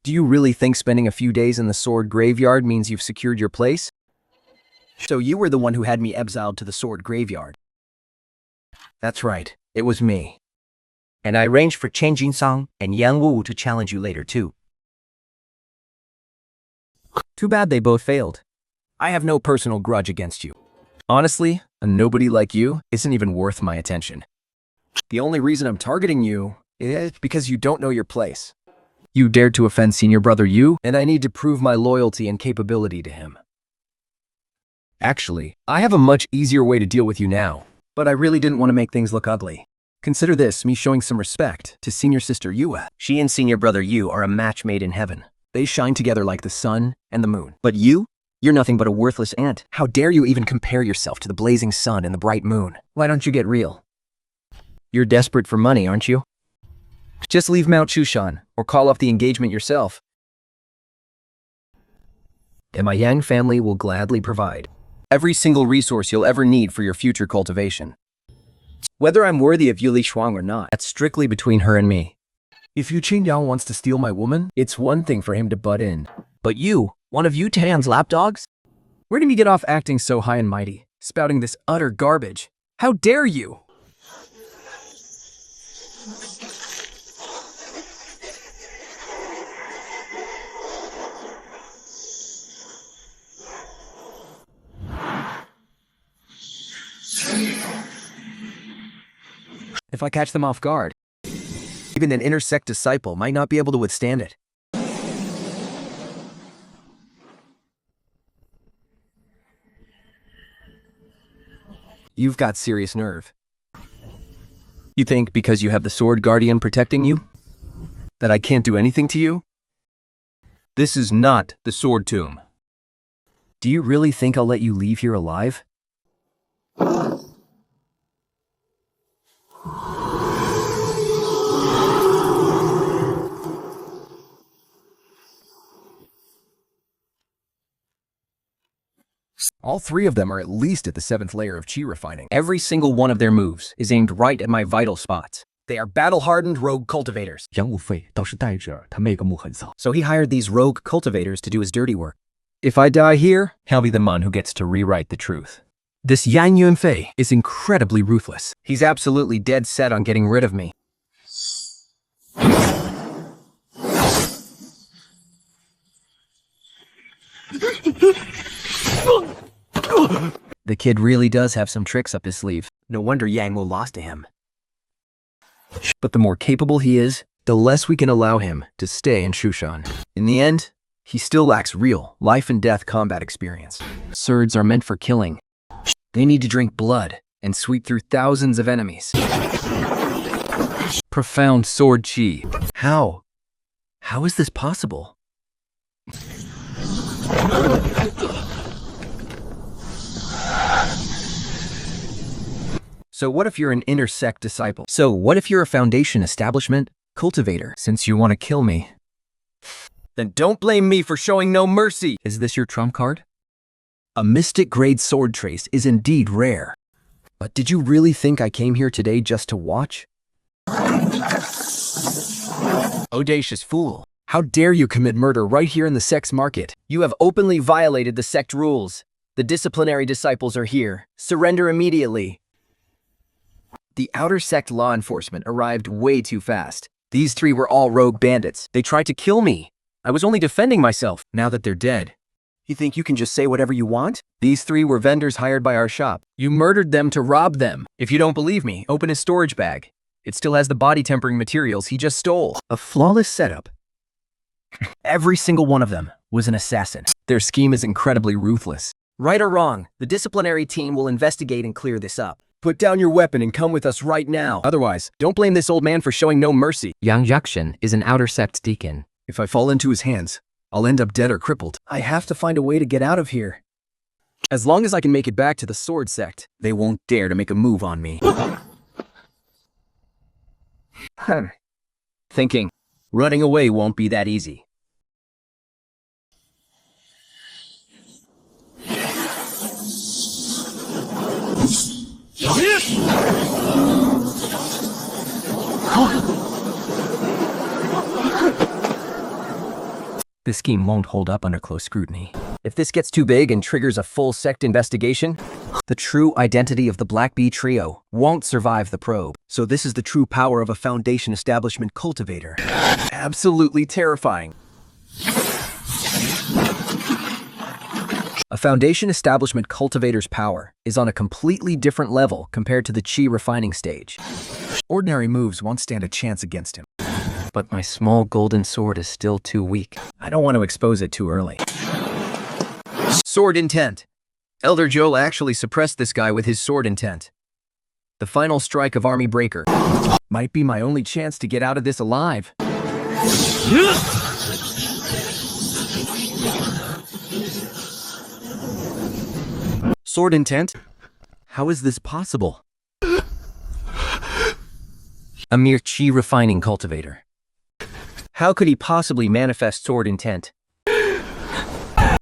Do you really think spending a few days in the sword graveyard means you've secured your place? So you were the one who had me exiled to the sword graveyard. That's right, it was me. And I arranged for Chen Jinsang and Yang Wu to challenge you later too. Too bad they both failed. I have no personal grudge against you. Honestly, a nobody like you isn't even worth my attention. The only reason I'm targeting you is because you don't know your place. You dared to offend senior brother Yu? And I need to prove my loyalty and capability to him. Actually, I have a much easier way to deal with you now. But I really didn't want to make things look ugly. Consider this me showing some respect to senior sister Yue. She and senior brother Yu are a match made in heaven. They shine together like the sun and the moon. But you're nothing but a worthless ant. How dare you even compare yourself to the blazing sun and the bright moon? Why don't you get real? You're desperate for money, aren't you? Just leave Mount Shushan, or call off the engagement yourself. And my Yang family will gladly provide Every single resource you'll ever need for your future cultivation. whether I'm worthy of Yuli Shuang or not. That's strictly between her and me. If Yu Qingyang wants to steal my woman, It's one thing for him to butt in. But you, one of Yu Tan's lapdogs? Where did you get off acting so high and mighty, spouting this utter garbage? How dare you? If I catch them off guard, even an intersect disciple might not be able to withstand it. You've got serious nerve. You think because you have the sword guardian protecting you, that I can't do anything to you? This is not the sword tomb. Do you really think I'll let you leave here alive? all three of them are at least at the 7th layer of chi refining. Every single one of their moves is aimed right at my vital spots. They are battle-hardened rogue cultivators. 杨武费倒是带着他妹个木很早。 So he hired these rogue cultivators to do his dirty work. If I die here, I'll be the one who gets to rewrite the truth. This Yang Yunfei is incredibly ruthless. He's absolutely dead set on getting rid of me. The kid really does have some tricks up his sleeve. No wonder Yang Wu lost to him. But the more capable he is, the less we can allow him to stay in Shushan. In the end, he still lacks real life and death combat experience. Swords are meant for killing. They need to drink blood and sweep through thousands of enemies. Profound sword chi. How? How is this possible? So what if you're an intersect disciple? So what if you're a foundation establishment cultivator? Since you want to kill me, then don't blame me for showing no mercy. Is this your trump card? A mystic grade sword trace is indeed rare. But did you really think I came here today just to watch? Audacious fool. How dare you commit murder right here in the sex market? You have openly violated the sect rules. The disciplinary disciples are here. Surrender immediately. The outer sect law enforcement arrived way too fast. These three were all rogue bandits. They tried to kill me. I was only defending myself. Now that they're dead, you think you can just say whatever you want? These three were vendors hired by our shop. You murdered them to rob them. If you don't believe me, open his storage bag. It still has the body tempering materials he just stole. A flawless setup. Every single one of them was an assassin. Their scheme is incredibly ruthless. Right or wrong, the disciplinary team will investigate and clear this up. Put down your weapon and come with us right now. Otherwise, don't blame this old man for showing no mercy. Yang Yakshan is an outer sect deacon. If I fall into his hands, I'll end up dead or crippled. I have to find a way to get out of here. As long as I can make it back to the sword sect, they won't dare to make a move on me. Thinking, running away won't be that easy. This scheme won't hold up under close scrutiny. If this gets too big and triggers a full sect investigation, the true identity of the Black Bee Trio won't survive the probe. So this is the true power of a foundation establishment cultivator. Absolutely terrifying. A foundation establishment cultivator's power is on a completely different level compared to the chi refining stage. Ordinary moves won't stand a chance against him. But my small golden sword is still too weak. I don't want to expose it too early. Sword intent. Elder Joel actually suppressed this guy with his sword intent. The final strike of Army Breaker. Might be my only chance to get out of this alive. Sword intent? How is this possible? A mere chi refining cultivator. How could he possibly manifest sword intent?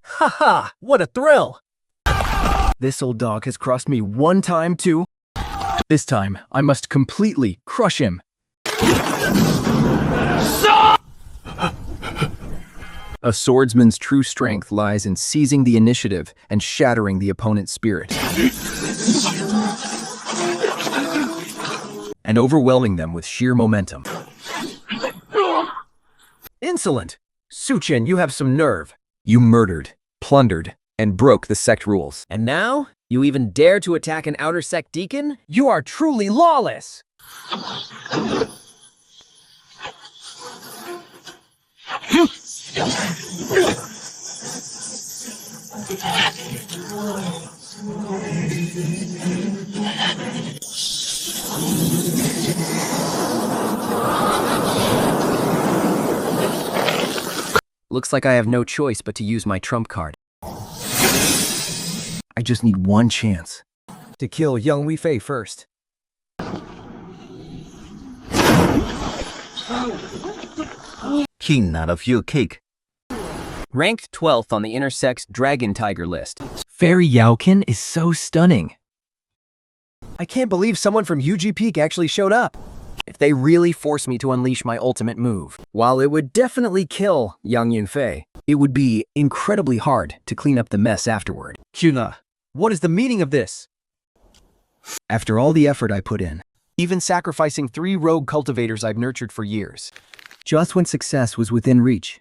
Haha, what a thrill! This old dog has crossed me one time too. This time, I must completely crush him. A swordsman's true strength lies in seizing the initiative and shattering the opponent's spirit. And overwhelming them with sheer momentum. Insolent! Su Chen, you have some nerve. You murdered, plundered, and broke the sect rules. And now, you even dare to attack an outer sect deacon? You are truly lawless! Looks like I have no choice but to use my trump card. I just need one chance. To kill young Wei Fei first. King not a few cake. Ranked 12th on the Intersect's Dragon Tiger list. Fairy Yaokin is so stunning. I can't believe someone from UG Peak actually showed up. If they really force me to unleash my ultimate move, while it would definitely kill Yang Yunfei, it would be incredibly hard to clean up the mess afterward. Quna, what is the meaning of this? After all the effort I put in, even sacrificing 3 rogue cultivators I've nurtured for years, just when success was within reach,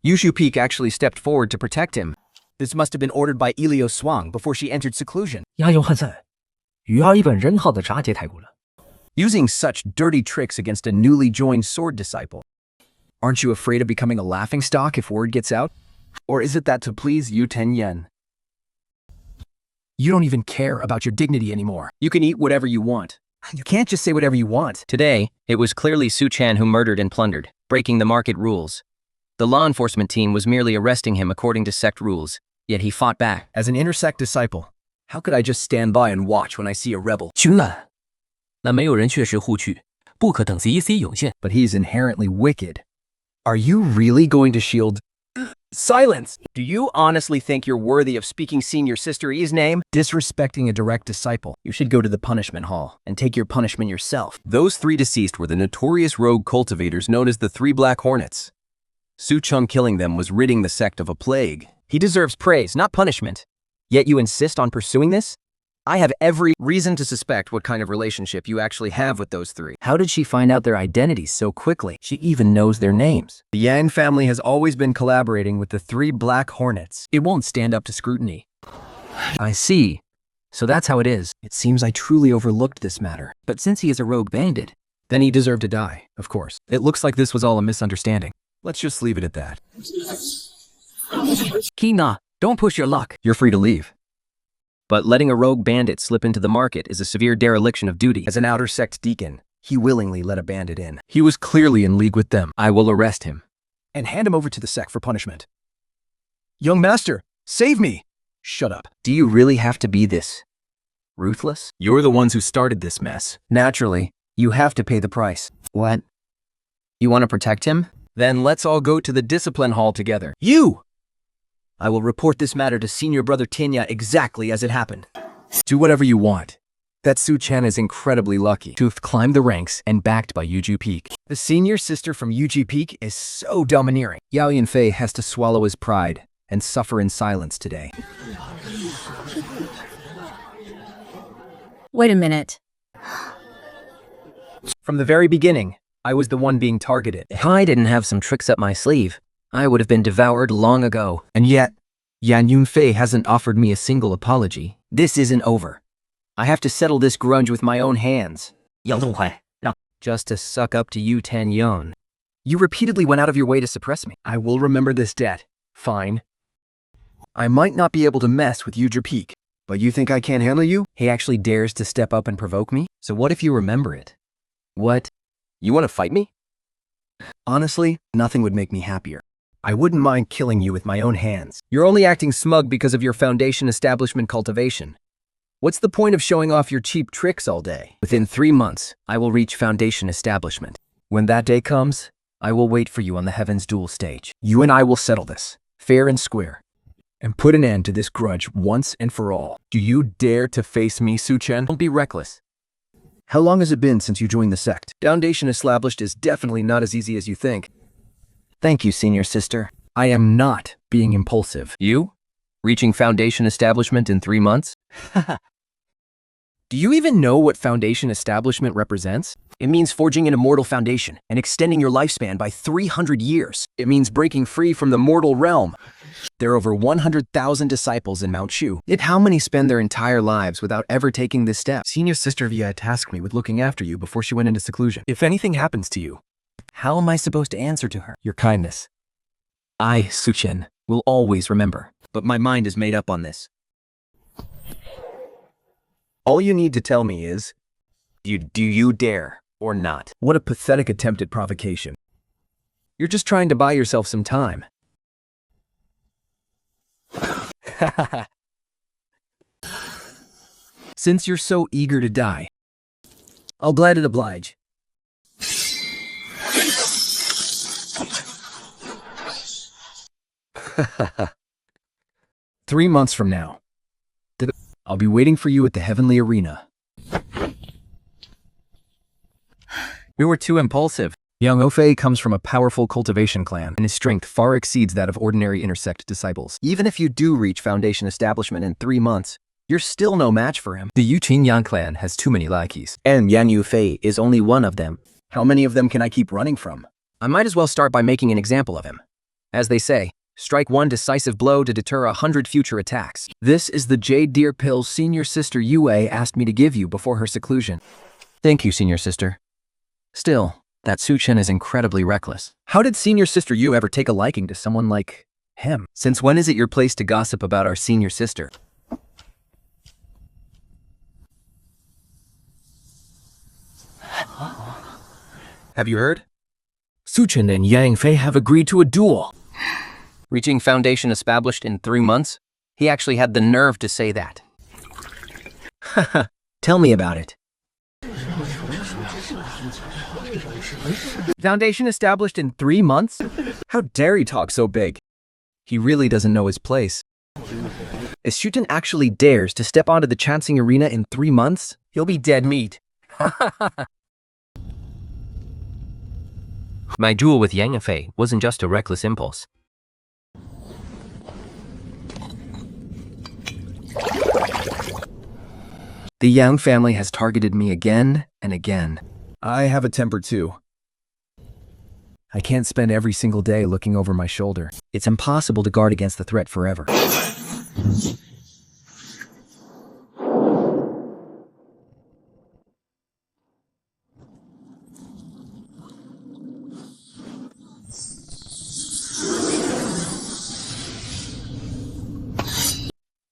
Yushu Peak actually stepped forward to protect him. This must have been ordered by Elio Swang before she entered seclusion. 亚勇汉塞，鱼儿一本人号的炸解太过了。 Using such dirty tricks against a newly joined sword disciple. Aren't you afraid of becoming a laughingstock if word gets out? Or is it that to please Yu Tenyen? You don't even care about your dignity anymore. You can eat whatever you want. You can't just say whatever you want. Today, it was clearly Su Chen who murdered and plundered, breaking the market rules. The law enforcement team was merely arresting him according to sect rules, yet he fought back. As an intersect disciple, how could I just stand by and watch when I see a rebel? 君兰，那没有人确实护去，不可等 CEC 涌现。 But he's inherently wicked. Are you really going to shield? Silence! Do you honestly think you're worthy of speaking Senior Sister Yi's name? Disrespecting a direct disciple. You should go to the punishment hall and take your punishment yourself. Those 3 deceased were the notorious rogue cultivators known as the 3 Black Hornets. Su Chen killing them was ridding the sect of a plague. He deserves praise, not punishment. Yet you insist on pursuing this? I have every reason to suspect what kind of relationship you actually have with those 3. How did she find out their identities so quickly? She even knows their names. The Yang family has always been collaborating with the 3 Black Hornets. It won't stand up to scrutiny. I see. So that's how it is. It seems I truly overlooked this matter. But since he is a rogue bandit, then he deserved to die, of course. It looks like this was all a misunderstanding. Let's just leave it at that. Kina, don't push your luck. You're free to leave. But letting a rogue bandit slip into the market is a severe dereliction of duty. As an outer sect deacon, he willingly let a bandit in. He was clearly in league with them. I will arrest him. And hand him over to the sect for punishment. Young master, save me! Shut up. Do you really have to be this ruthless? You're the ones who started this mess. Naturally, you have to pay the price. What? You want to protect him? Then let's all go to the discipline hall together. You! I will report this matter to Senior Brother Tinya exactly as it happened. Do whatever you want. That Su Chen is incredibly lucky to have climbed the ranks and backed by Yuju Peak. The senior sister from UG Peak is so domineering. Yao Yunfei has to swallow his pride and suffer in silence today. Wait a minute. From the very beginning, I was the one being targeted. If I didn't have some tricks up my sleeve, I would have been devoured long ago. And yet, Yan Yunfei hasn't offered me a single apology. This isn't over. I have to settle this grudge with my own hands. 杨仲怀，让 Just to suck up to Yu Tenyon. You repeatedly went out of your way to suppress me. I will remember this debt. Fine. I might not be able to mess with Yuju Peak, But you think I can't handle you? He actually dares to step up and provoke me? So what if you remember it? What? You want to fight me? Honestly, nothing would make me happier. I wouldn't mind killing you with my own hands. You're only acting smug because of your foundation establishment cultivation. What's the point of showing off your cheap tricks all day? Within 3 months, I will reach foundation establishment. When that day comes, I will wait for you on the Heaven's Duel stage. You and I will settle this, fair and square, and put an end to this grudge once and for all. Do you dare to face me, Su Chen? Don't be reckless. How long has it been since you joined the sect? Foundation established is definitely not as easy as you think. Thank you, senior sister. I am not being impulsive. You? Reaching foundation establishment in 3 months? Do you even know what foundation establishment represents? It means forging an immortal foundation and extending your lifespan by 300 years. It means breaking free from the mortal realm. There are over 100,000 disciples in Mount Shu. Yet how many spend their entire lives without ever taking this step? Senior Sister Via tasked me with looking after you before she went into seclusion. If anything happens to you, How am I supposed to answer to her? your kindness, I, Su Chen, will always remember. But my mind is made up on this. All you need to tell me is, do you dare or not? What a pathetic attempt at provocation. You're just trying to buy yourself some time. Since you're so eager to die, I'll gladly oblige. Three months from now, I'll be waiting for you at the Heavenly Arena. We were too impulsive. Young Ofei comes from a powerful cultivation clan, and his strength far exceeds that of ordinary intersect disciples. Even if you do reach foundation establishment in 3 months, you're still no match for him. The Yuqin Yang clan has too many lackeys. And Yan Yufei is only one of them. How many of them can I keep running from? I might as well start by making an example of him. As they say, strike one decisive blow to deter 100 future attacks. This is the Jade Deer pill Senior Sister Yue asked me to give you before her seclusion. Thank you, Senior Sister. Still, that Su Chen is incredibly reckless. How did Senior Sister Yue ever take a liking to someone like him? Since when is it your place to gossip about our senior sister? Have you heard? Su Chen and Yang Fei have agreed to a duel. Reaching foundation established in 3 months? He actually had the nerve to say that. Tell me about it. Foundation established in 3 months? How dare he talk so big? He really doesn't know his place. If Su Chen actually dares to step onto the chancing arena in 3 months, he'll be dead meat. My duel with Yang Fei wasn't just a reckless impulse. The Yang family has targeted me again and again. I have a temper too. I can't spend every single day looking over my shoulder. It's impossible to guard against the threat forever.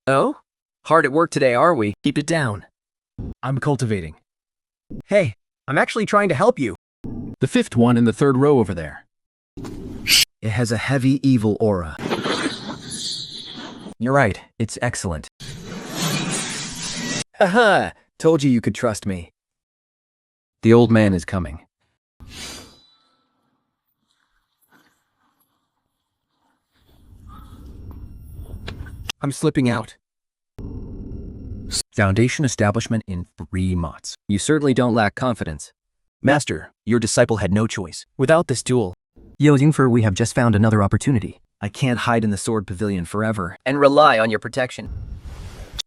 Oh? Hard at work today, are we? Keep it down. I'm cultivating. Hey, I'm actually trying to help you. The fifth one in the third row over there. It has a heavy, evil aura. You're right, it's excellent. Haha! Told you could trust me. The old man is coming. I'm slipping out. Foundation establishment in 3 months. You certainly don't lack confidence. Master, your disciple had no choice. Without this duel, Yo Yingfer, we have just found another opportunity. I can't hide in the sword pavilion forever and rely on your protection.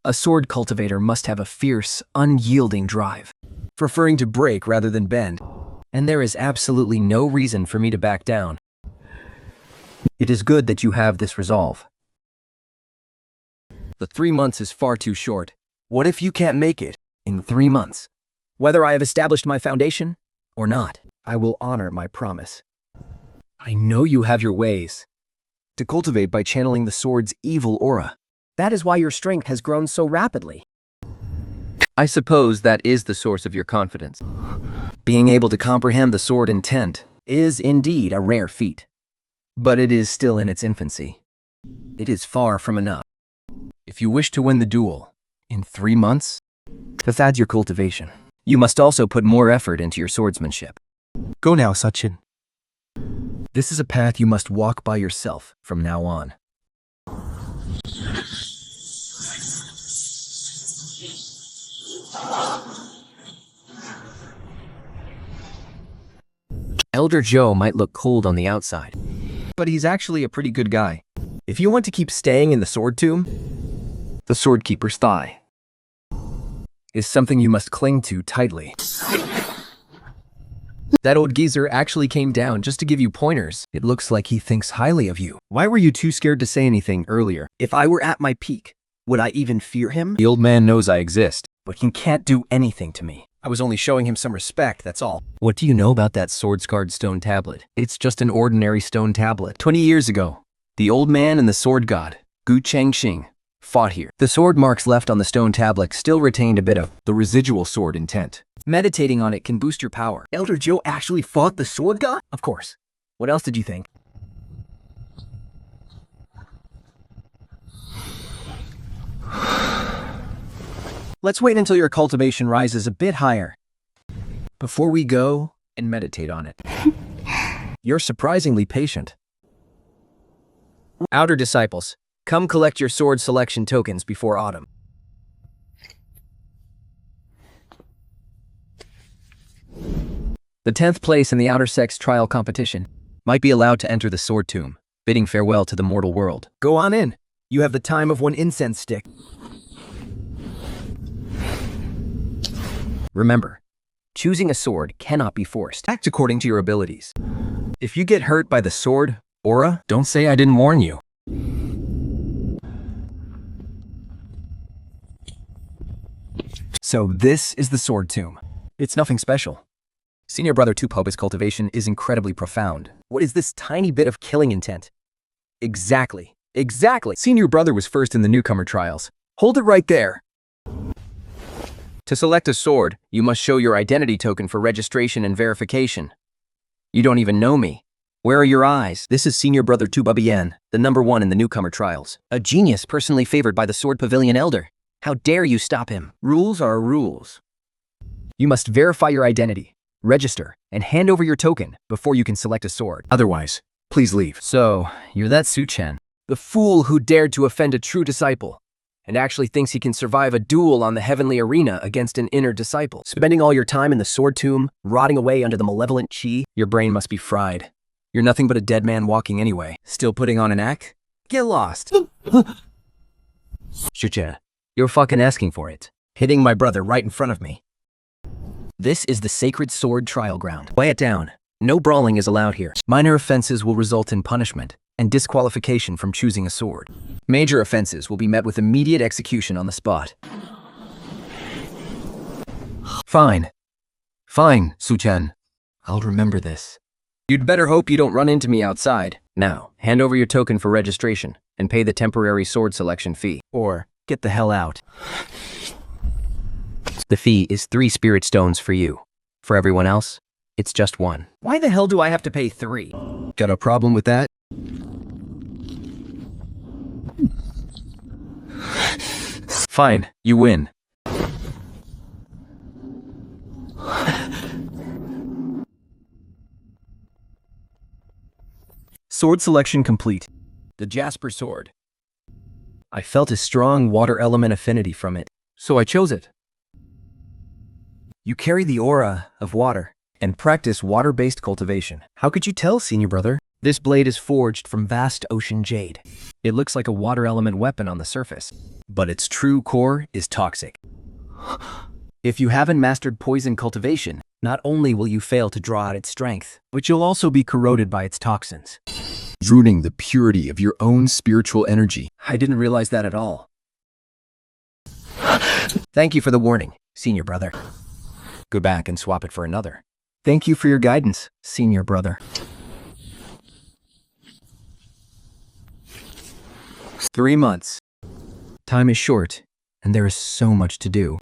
a sword cultivator must have a fierce, unyielding drive, preferring to break rather than bend. And there is absolutely no reason for me to back down. It is good that you have this resolve. The 3 months is far too short. What if you can't make it in 3 months? Whether I have established my foundation or not, I will honor my promise. I know you have your ways to cultivate by channeling the sword's evil aura. That is why your strength has grown so rapidly. I suppose that is the source of your confidence. Being able to comprehend the sword intent is indeed a rare feat. But it is still in its infancy. It is far from enough. If you wish to win the duel in 3 months, that's your cultivation. You must also put more effort into your swordsmanship. Go now, Su Chen. This is a path you must walk by yourself from now on. Elder Joe might look cold on the outside, but he's actually a pretty good guy. If you want to keep staying in the sword tomb, The sword keeper's thigh is something you must cling to tightly. That old geezer actually came down just to give you pointers. It looks like he thinks highly of you. Why were you too scared to say anything earlier? if I were at my peak, would I even fear him? The old man knows I exist. But he can't do anything to me. I was only showing him some respect, that's all. What do you know about that sword-scarred stone tablet? It's just an ordinary stone tablet. 20 years ago, the old man and the sword god, Gu Chengxing, fought here. The sword marks left on the stone tablet still retained a bit of The residual sword intent. meditating on it can boost your power. Elder Joe actually fought the sword god? Of course. What else did you think? Let's wait until your cultivation rises a bit higher before we go and meditate on it. You're surprisingly patient. Outer disciples, come collect your sword selection tokens before autumn. The 10th place in the outer sex trial competition might be allowed to enter the sword tomb, bidding farewell to the mortal world. Go on in. You have the time of one incense stick. Remember, choosing a sword cannot be forced. Act according to your abilities. If you get hurt by the sword aura, don't say I didn't warn you. So this is the sword tomb. It's nothing special. Senior Brother Tupoba's cultivation is incredibly profound. What is this tiny bit of killing intent? Exactly. Senior Brother was first in the newcomer trials. Hold it right there. To select a sword, you must show your identity token for registration and verification. You don't even know me. Where are your eyes? This is Senior Brother Tubabian, the #1 in the newcomer trials. A genius personally favored by the Sword Pavilion Elder. How dare you stop him? Rules are rules. You must verify your identity, register, and hand over your token before you can select a sword. Otherwise, please leave. So, you're that Su Chen, the fool who dared to offend a true disciple, and actually thinks he can survive a duel on the heavenly arena against an inner disciple. Spending all your time in the sword tomb, rotting away under the malevolent chi? Your brain must be fried. You're nothing but a dead man walking anyway. Still putting on an act? Get lost. Su Chen, you're fucking asking for it. Hitting my brother right in front of me. This is the sacred sword trial ground. Lay it down. No brawling is allowed here. Minor offenses will result in punishment and disqualification from choosing a sword. Major offenses will be met with immediate execution on the spot. Fine, Su Chen. I'll remember this. You'd better hope you don't run into me outside. Now, hand over your token for registration and pay the temporary sword selection fee. Or get the hell out. The fee is 3 spirit stones for you. For everyone else, it's just 1. Why the hell do I have to pay 3? Got a problem with that? Fine, you win. Sword selection complete. The Jasper sword. I felt a strong water element affinity from it, so I chose it. You carry the aura of water and practice water-based cultivation. How could you tell, Senior Brother? This blade is forged from vast ocean jade. It looks like a water element weapon on the surface, but its true core is toxic. If you haven't mastered poison cultivation, not only will you fail to draw out its strength, but you'll also be corroded by its toxins. Ruining the purity of your own spiritual energy. I didn't realize that at all. Thank you for the warning, Senior Brother. Go back and swap it for another. Thank you for your guidance, Senior Brother. 3 months. Time is short, and there is so much to do.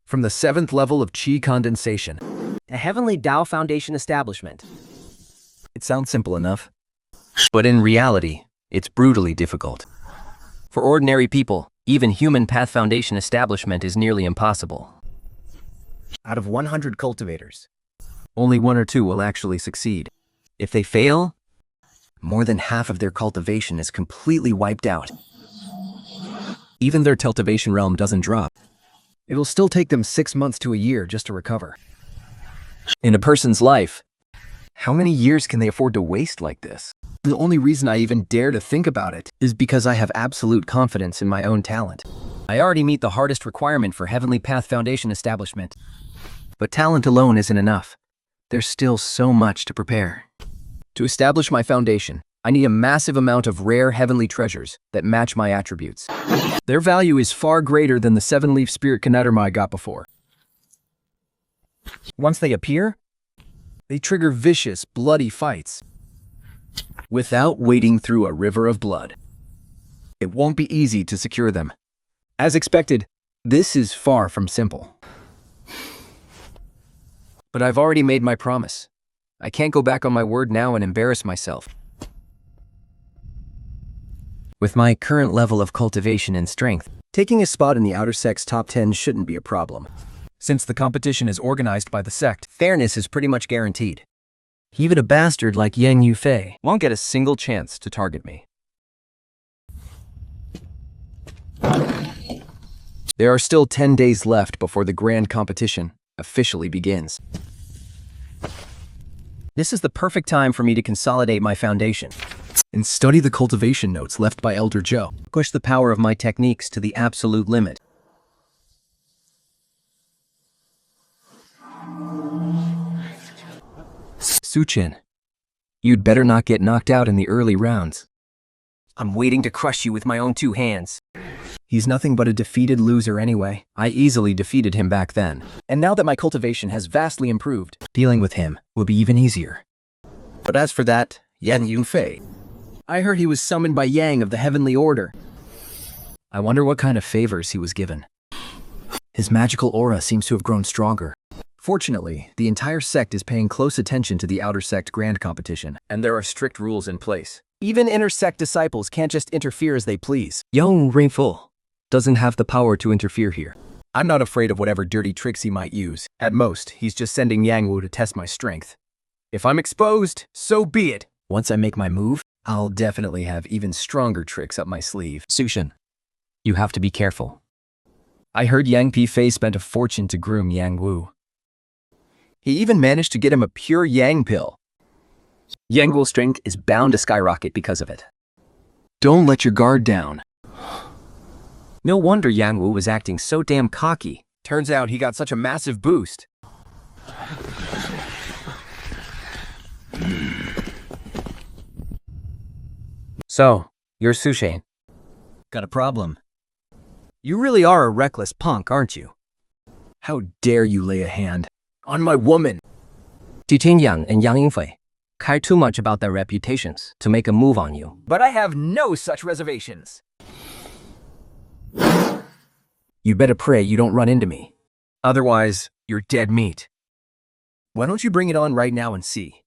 From the 7th level of Qi condensation. A heavenly Tao Foundation establishment. It sounds simple enough. But in reality, it's brutally difficult. For ordinary people, even human path foundation establishment is nearly impossible. Out of 100 cultivators, Only 1 or 2 will actually succeed. If they fail, more than half of their cultivation is completely wiped out. Even their cultivation realm doesn't drop. It will still take them 6 months to a year just to recover. in a person's life, how many years can they afford to waste like this? The only reason I even dare to think about it Is because I have absolute confidence in my own talent. I already meet the hardest requirement for Heavenly Path Foundation establishment. But talent alone isn't enough. There's still so much to prepare. To establish my foundation, I need a massive amount of rare heavenly treasures that match my attributes. Their value is far greater than the 7-leaf spirit Kanaderma I got before. Once they appear, they trigger vicious, bloody fights. Without wading through a river of blood. It won't be easy to secure them. As expected, this is far from simple. But I've already made my promise. I can't go back on my word now and embarrass myself. With my current level of cultivation and strength, Taking a spot in the outer sect's top 10 shouldn't be a problem. Since the competition is organized by the sect, Fairness is pretty much guaranteed. even a bastard like Yang Yufei won't get a single chance to target me. there are still 10 days left before the grand competition officially begins. This is the perfect time for me to consolidate my foundation, And study the cultivation notes left by Elder Joe. push the power of my techniques to the absolute limit. Su Chen, you'd better not get knocked out in the early rounds. I'm waiting to crush you with my own 2 hands. He's nothing but a defeated loser anyway. I easily defeated him back then. And now that my cultivation has vastly improved, Dealing with him will be even easier. but as for that, Yan Yunfei, I heard he was summoned by Yang of the Heavenly Order. I wonder what kind of favors he was given. His magical aura seems to have grown stronger. Fortunately, the entire sect is paying close attention to the outer sect grand competition, and there are strict rules in place. Even inner sect disciples can't just interfere as they please. Young Rainful doesn't have the power to interfere here. I'm not afraid of whatever dirty tricks he might use. At most, he's just sending Yangwu to test my strength. If I'm exposed, so be it. Once I make my move, I'll definitely have even stronger tricks up my sleeve. Su Chen, you have to be careful. I heard Yang Pifei spent a fortune to groom Yang Wu. He even managed to get him a pure Yang pill. Yang Wu's strength is bound to skyrocket because of it. Don't let your guard down. No wonder Yang Wu was acting so damn cocky. Turns out he got such a massive boost. So, you're Su Chen. got a problem. You really are a reckless punk, aren't you? How dare you lay a hand on my woman? Jing Yang and Yang Yingfei care too much about their reputations to make a move on you. But I have no such reservations. You better pray you don't run into me. Otherwise, you're dead meat. Why don't you bring it on right now and see?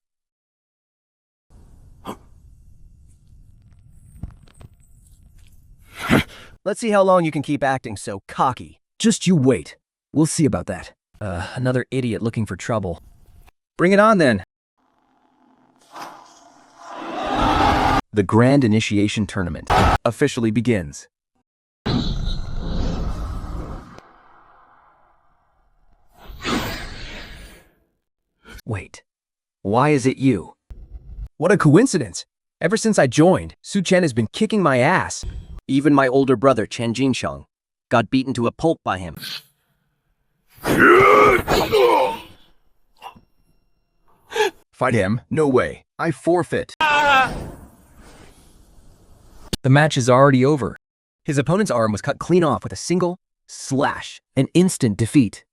Let's see how long you can keep acting so cocky. Just you wait. We'll see about that. Another idiot looking for trouble. Bring it on then. The Grand Initiation Tournament officially begins. Wait, why is it you? What a coincidence. Ever since I joined, Su Chen has been kicking my ass. Even my older brother, Chen Jinsheng, got beaten to a pulp by him. Fight him? No way. I forfeit. The match is already over. His opponent's arm was cut clean off with a single slash. An instant defeat.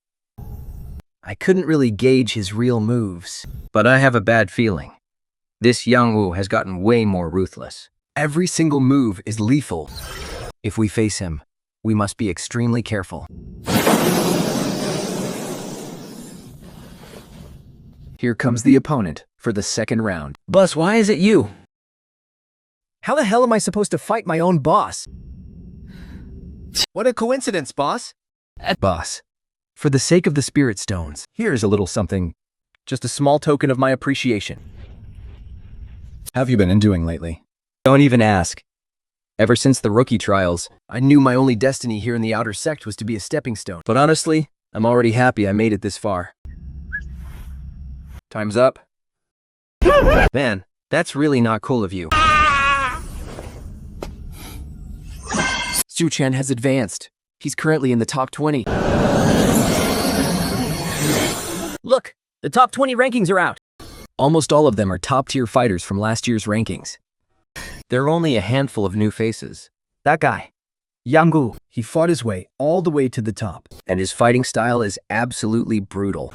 I couldn't really gauge his real moves, but I have a bad feeling. This Yang Wu has gotten way more ruthless. Every single move is lethal. If we face him, we must be extremely careful. Here comes the opponent for the second round. Bus, why is it you? How the hell am I supposed to fight my own boss? What a coincidence, boss! Boss, for the sake of the spirit stones, here's a little something. Just a small token of my appreciation. How have you been doing lately? Don't even ask. Ever since the rookie trials, I knew my only destiny here in the outer sect was to be a stepping stone. But honestly, I'm already happy I made it this far. Time's up. Man, that's really not cool of you. Su Chen has advanced. He's currently in the top 20. Look, the top 20 rankings are out. Almost all of them are top-tier fighters from last year's rankings. There are only a handful of new faces. That guy, Yang Gu, He fought his way all the way to the top. and his fighting style is absolutely brutal.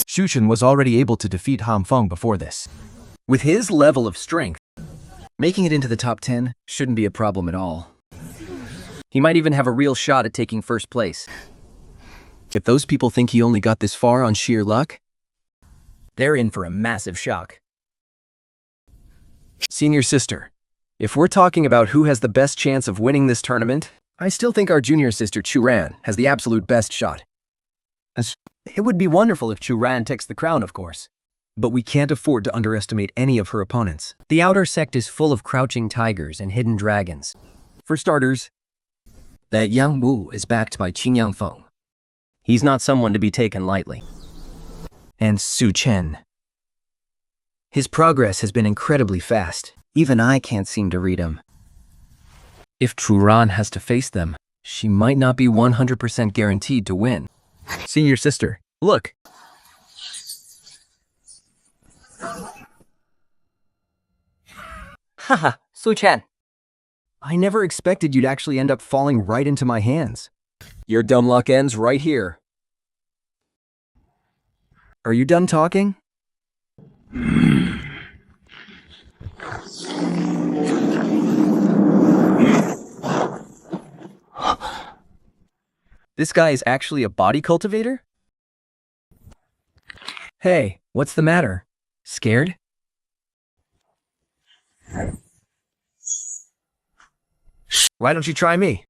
Su Chen was already able to defeat Han Feng before this. With his level of strength, making it into the top 10 shouldn't be a problem at all. He might even have a real shot at taking first place. If those people think he only got this far on sheer luck, they're in for a massive shock. Senior sister, if we're talking about who has the best chance of winning this tournament, I still think our junior sister Chu Ran has the absolute best shot. It would be wonderful if Chu Ran takes the crown, of course. But we can't afford to underestimate any of her opponents. The outer sect is full of crouching tigers and hidden dragons. For starters, that Yang Wu is backed by Qin Feng. He's not someone to be taken lightly. And Su Chen. His progress has been incredibly fast. Even I can't seem to read him. If Chu Ran has to face them, she might not be 100% guaranteed to win. Senior sister, Look. Haha, Su Chen. I never expected you'd actually end up falling right into my hands. Your dumb luck ends right here. Are you done talking? This guy is actually a body cultivator? Hey, what's the matter? Scared? Why don't you try me?